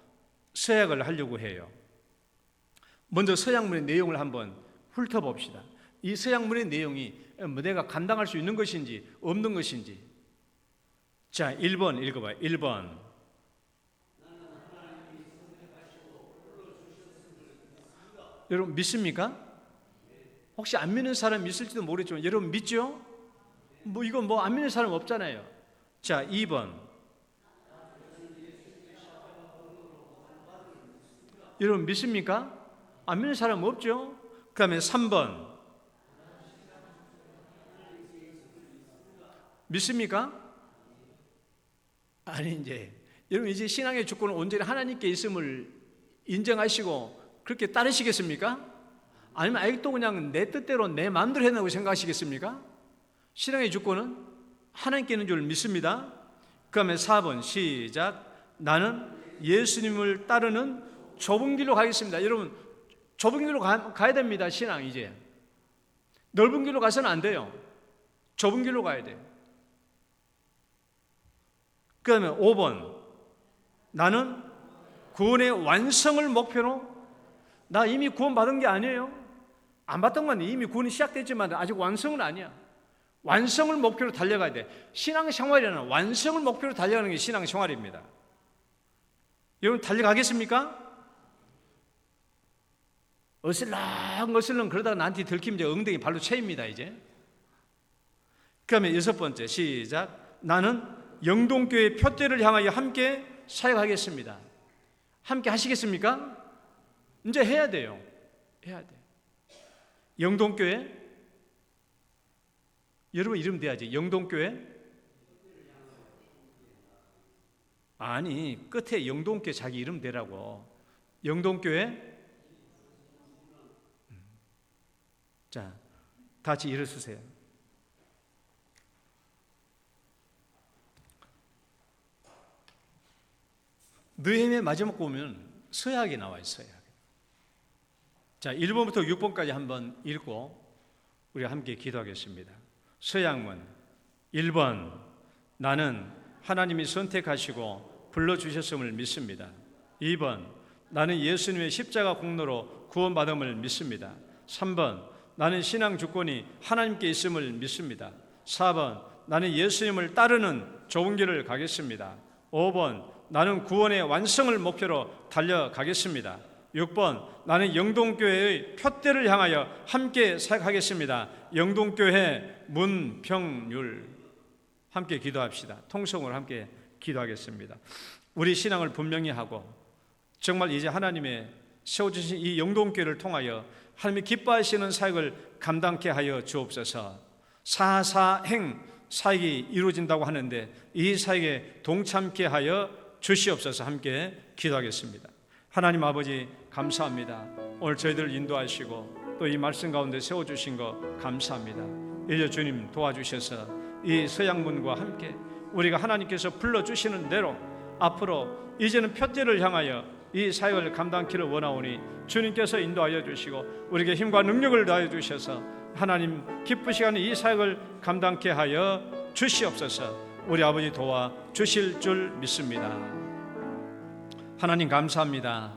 서약을 하려고 해요. 먼저 서약문의 내용을 한번 훑어봅시다. 이 서약문의 내용이 내가 감당할 수 있는 것인지 없는 것인지. 자, 1번 읽어봐요. 1번. 여러분 믿습니까? 혹시 안 믿는 사람 있을지도 모르겠지만 여러분 믿죠? 이건 안 믿는 사람 없잖아요. 자, 2번. 여러분 믿습니까? 안 믿는 사람 없죠? 그 다음에 3번. 믿습니까? 아니, 여러분 이제 신앙의 주권은 온전히 하나님께 있음을 인정하시고 그렇게 따르시겠습니까? 아니면 아직도 그냥 내 뜻대로 내 마음대로 해내고 생각하시겠습니까? 신앙의 주권은 하나님께 있는 줄 믿습니다. 그 다음에 4번 시작. 나는 예수님을 따르는 좁은 길로 가겠습니다. 여러분, 좁은 길로 가야 됩니다. 신앙 이제 넓은 길로 가서는 안 돼요. 좁은 길로 가야 돼요. 그 다음에 5번 나는 구원의 완성을 목표로. 나 이미 구원 받은 게 아니에요. 안 받던 건 이미 구원이 시작됐지만 아직 완성은 아니야. 완성을 목표로 달려가야 돼. 신앙생활이라는 완성을 목표로 달려가는 게 신앙생활입니다. 여러분 달려가겠습니까? 어슬렁 그러다가 나한테 들키면 이제 엉덩이 발로 채입니다 이제. 그 다음에 6번째 시작. 나는 영동교회 표대를 향하여 함께 사역하겠습니다. 함께 하시겠습니까? 이제 해야 돼요. 해야 돼. 영동교회 여러분 이름 돼야지. 영동교회 아니 끝에 영동교회 자기 이름 대라고. 영동교회 자 같이 일어서세요. 느헤미야 마지막 보면 서약이 나와요. 서약. 자 1번부터 6번까지 한번 읽고 우리가 함께 기도하겠습니다. 서약문 1번 나는 하나님이 선택하시고 불러주셨음을 믿습니다. 2번 나는 예수님의 십자가 공로로 구원받음을 믿습니다. 3번 나는 신앙 주권이 하나님께 있음을 믿습니다. 4번 나는 예수님을 따르는 좁은 길을 가겠습니다. 5번 나는 구원의 완성을 목표로 달려가겠습니다. 6번 나는 영동교회의 표대를 향하여 함께 사역하겠습니다. 영동교회 문평률 함께 기도합시다. 통성으로 함께 기도하겠습니다. 우리 신앙을 분명히 하고 정말 이제 하나님의 세워주신 이 영동교회를 통하여 하나님이 기뻐하시는 사역을 감당케 하여 주옵소서. 사사행 사역이 이루어진다고 하는데 이 사역에 동참케 하여 주시옵소서. 함께 기도하겠습니다. 하나님 아버지 감사합니다. 오늘 저희들을 인도하시고 또 이 말씀 가운데 세워주신 거 감사합니다. 이제 주님 도와주셔서 이 서양문과 함께 우리가 하나님께서 불러주시는 대로 앞으로 이제는 표대를 향하여 이 사역을 감당키를 원하오니 주님께서 인도하여 주시고 우리에게 힘과 능력을 다해 주셔서 하나님 기쁘시는 이 사역을 감당케 하여 주시옵소서. 우리 아버지 도와 주실 줄 믿습니다. 하나님 감사합니다.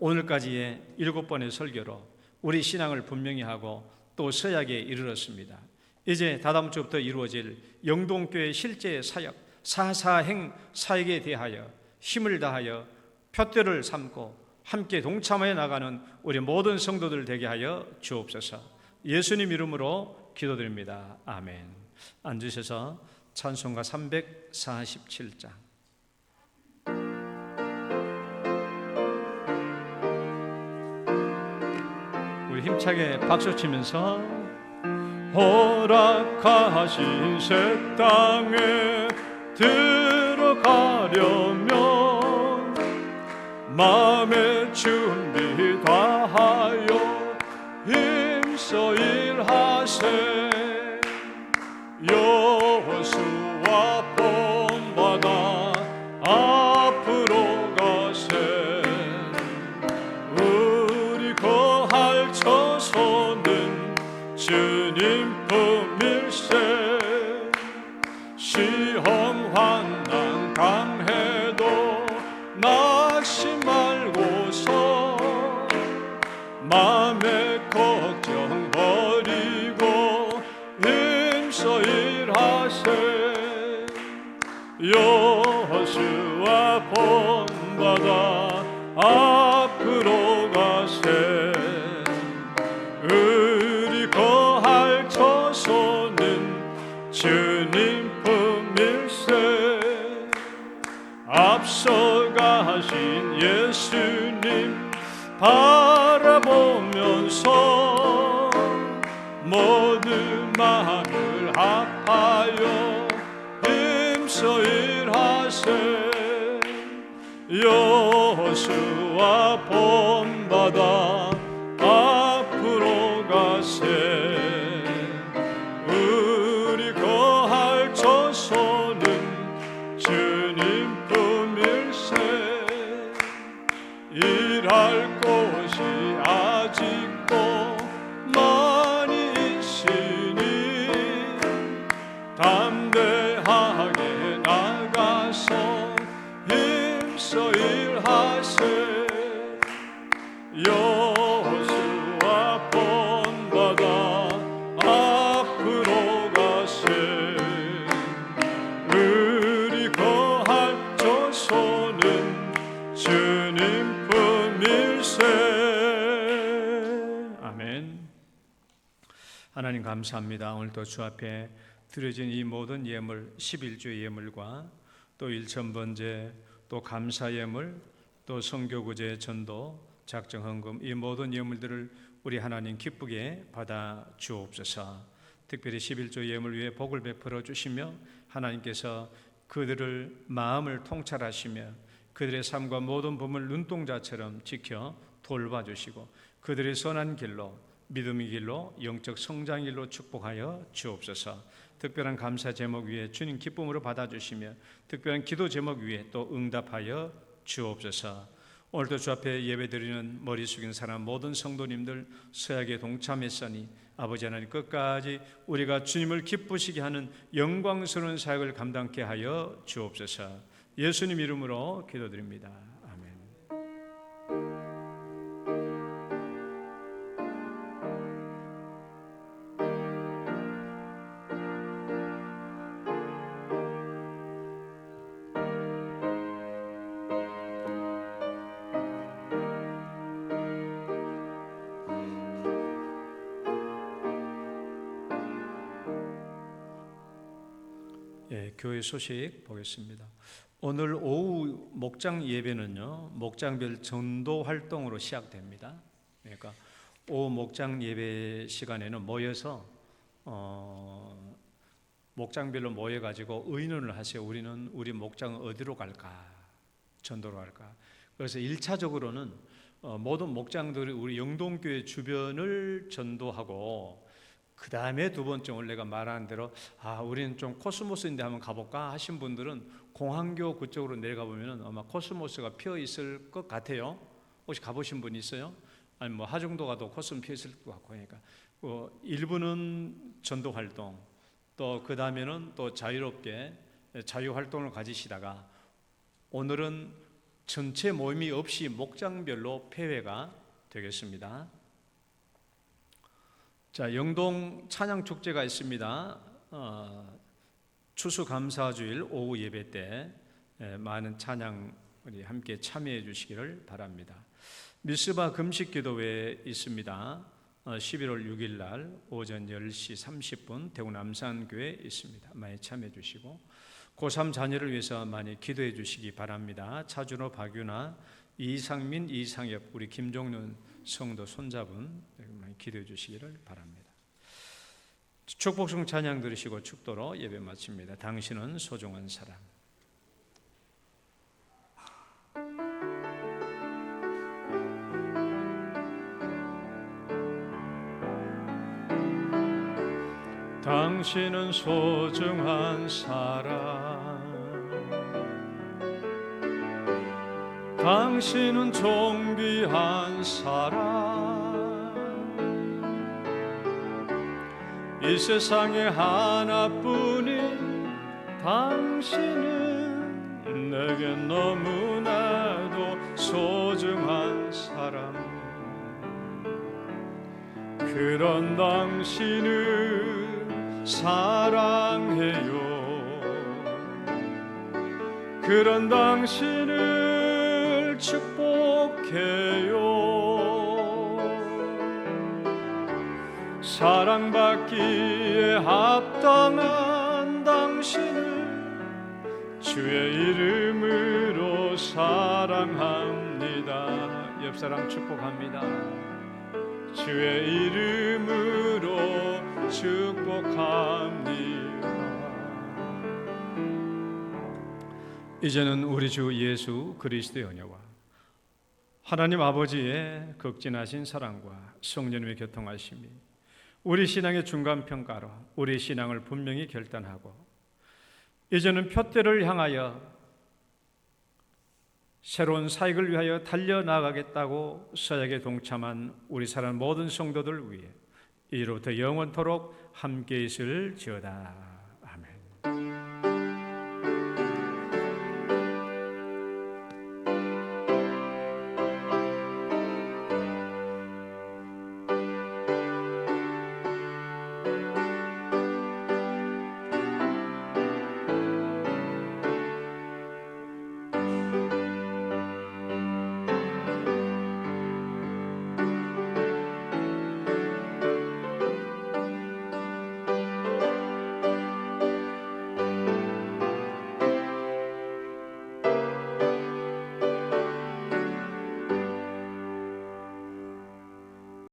오늘까지의 7번의 설교로 우리 신앙을 분명히 하고 또 서약에 이르렀습니다. 이제 다다음 주부터 이루어질 영동교회 실제 사역, 사사행 사역에 대하여 힘을 다하여 표대를 삼고 함께 동참하여 나가는 우리 모든 성도들 되게 하여 주옵소서. 예수님 이름으로 기도드립니다. 아멘. 앉으셔서 찬송가 347장 우리 힘차게 박수 치면서 허락하신 새 땅에 들어가려면 마음의 준비 다하여 힘써 일하세. 여호수아 본받아 앞으로 가세. 우리 거할 처소는 주님 품일세. 시험 환난 강해도 낙심 말고서 맘의 걱정 버리고 힘써 일하세. 여호수아 본받아 앞으로 가세. 우리 거할 처소는 주님 품일세. 앞서가신 예수님 바라보면서 모든 마음을 합하여 힘써 일하세. 여호수아 본받아 앞으로 가세. 우리 거할 처소 갈 곳이 아직도 많이 있으니 담대하게 나가서 힘써 일하세. 여호수아 본받아 앞으로 가세. 우리 거할 조소는 주님 품일세. 아멘. 하나님 감사합니다. 오늘도 주 앞에 드려진 이 모든 예물, 11주 예물과 또 일천번제, 또 감사 예물, 또 선교구제, 전도, 작정 헌금, 이 모든 예물들을 우리 하나님 기쁘게 받아 주옵소서. 특별히 11조 예물 위에 복을 베풀어 주시며 하나님께서 그들을 마음을 통찰하시며 그들의 삶과 모든 부분을 눈동자처럼 지켜 돌봐주시고 그들의 선한 길로, 믿음의 길로, 영적 성장의 길로 축복하여 주옵소서. 특별한 감사 제목 위에 주님 기쁨으로 받아주시며 특별한 기도 제목 위에 또 응답하여 주옵소서. 오늘도 주 앞에 예배드리는 머리 숙인 사람 모든 성도님들 서약에 동참했으니 아버지 하나님 끝까지 우리가 주님을 기쁘시게 하는 영광스러운 사역을 감당케 하여 주옵소서. 예수님 이름으로 기도드립니다. 아멘. 교회 소식 보겠습니다. 오늘 오후 목장 예배는요, 목장별 전도 활동으로 시작됩니다. 그러니까 오후 목장 예배 시간에는 모여서 목장별로 모여가지고 의논을 하세요. 우리는 우리 목장 어디로 갈까? 전도로 갈까? 그래서 1차적으로는 모든 목장들이 우리 영동교회 주변을 전도하고 그 다음에 두 번째 오늘 내가 말한 대로 우리는 좀 코스모스인데 한번 가볼까 하신 분들은 공항교 그쪽으로 내려가 보면은 아마 코스모스가 피어 있을 것 같아요. 혹시 가보신 분 있어요? 아니 뭐 하중도 가도 코스모 피어 있을 것 같고 하니까 일부는 전도 활동 또 그 다음에는 또 자유롭게 자유 활동을 가지시다가 오늘은 전체 모임이 없이 목장별로 폐회가 되겠습니다. 자, 영동 찬양 축제가 있습니다. 추수감사주일 오후 예배 때 많은 찬양 우리 함께 참여해 주시기를 바랍니다. 미스바 금식기도회 있습니다. 11월 6일 날 오전 10시 30분 대구 남산교회 있습니다. 많이 참여해 주시고 고3 자녀를 위해서 많이 기도해 주시기 바랍니다. 차준호, 박유나, 이상민, 이상엽, 우리 김종윤 성도 손자분 많이 기도해 주시기를 바랍니다. 축복성 찬양 들으시고 축도로 예배 마칩니다. 당신은 소중한 사람. 당신은 소중한 사람. 당신은 존귀한 사람. 이 세상에 하나뿐인 당신은 내게 너무나도 소중한 사람. 그런 당신을 사랑해요. 그런 당신을 축복해요. 사랑받기에 합당한 당신을 주의 이름으로 사랑합니다. 옆사람 축복합니다. 주의 이름으로 축복합니다. 이제는 우리 주 예수 그리스도의 은혜와 하나님 아버지의 극진하신 사랑과 성령님의 교통하심이 우리 신앙의 중간평가로 우리 신앙을 분명히 결단하고 이제는 표대를 향하여 새로운 사역을 위하여 달려나가겠다고 사역에 동참한 우리 사랑 모든 성도들 위해 이제로부터 영원토록 함께 있을지어다.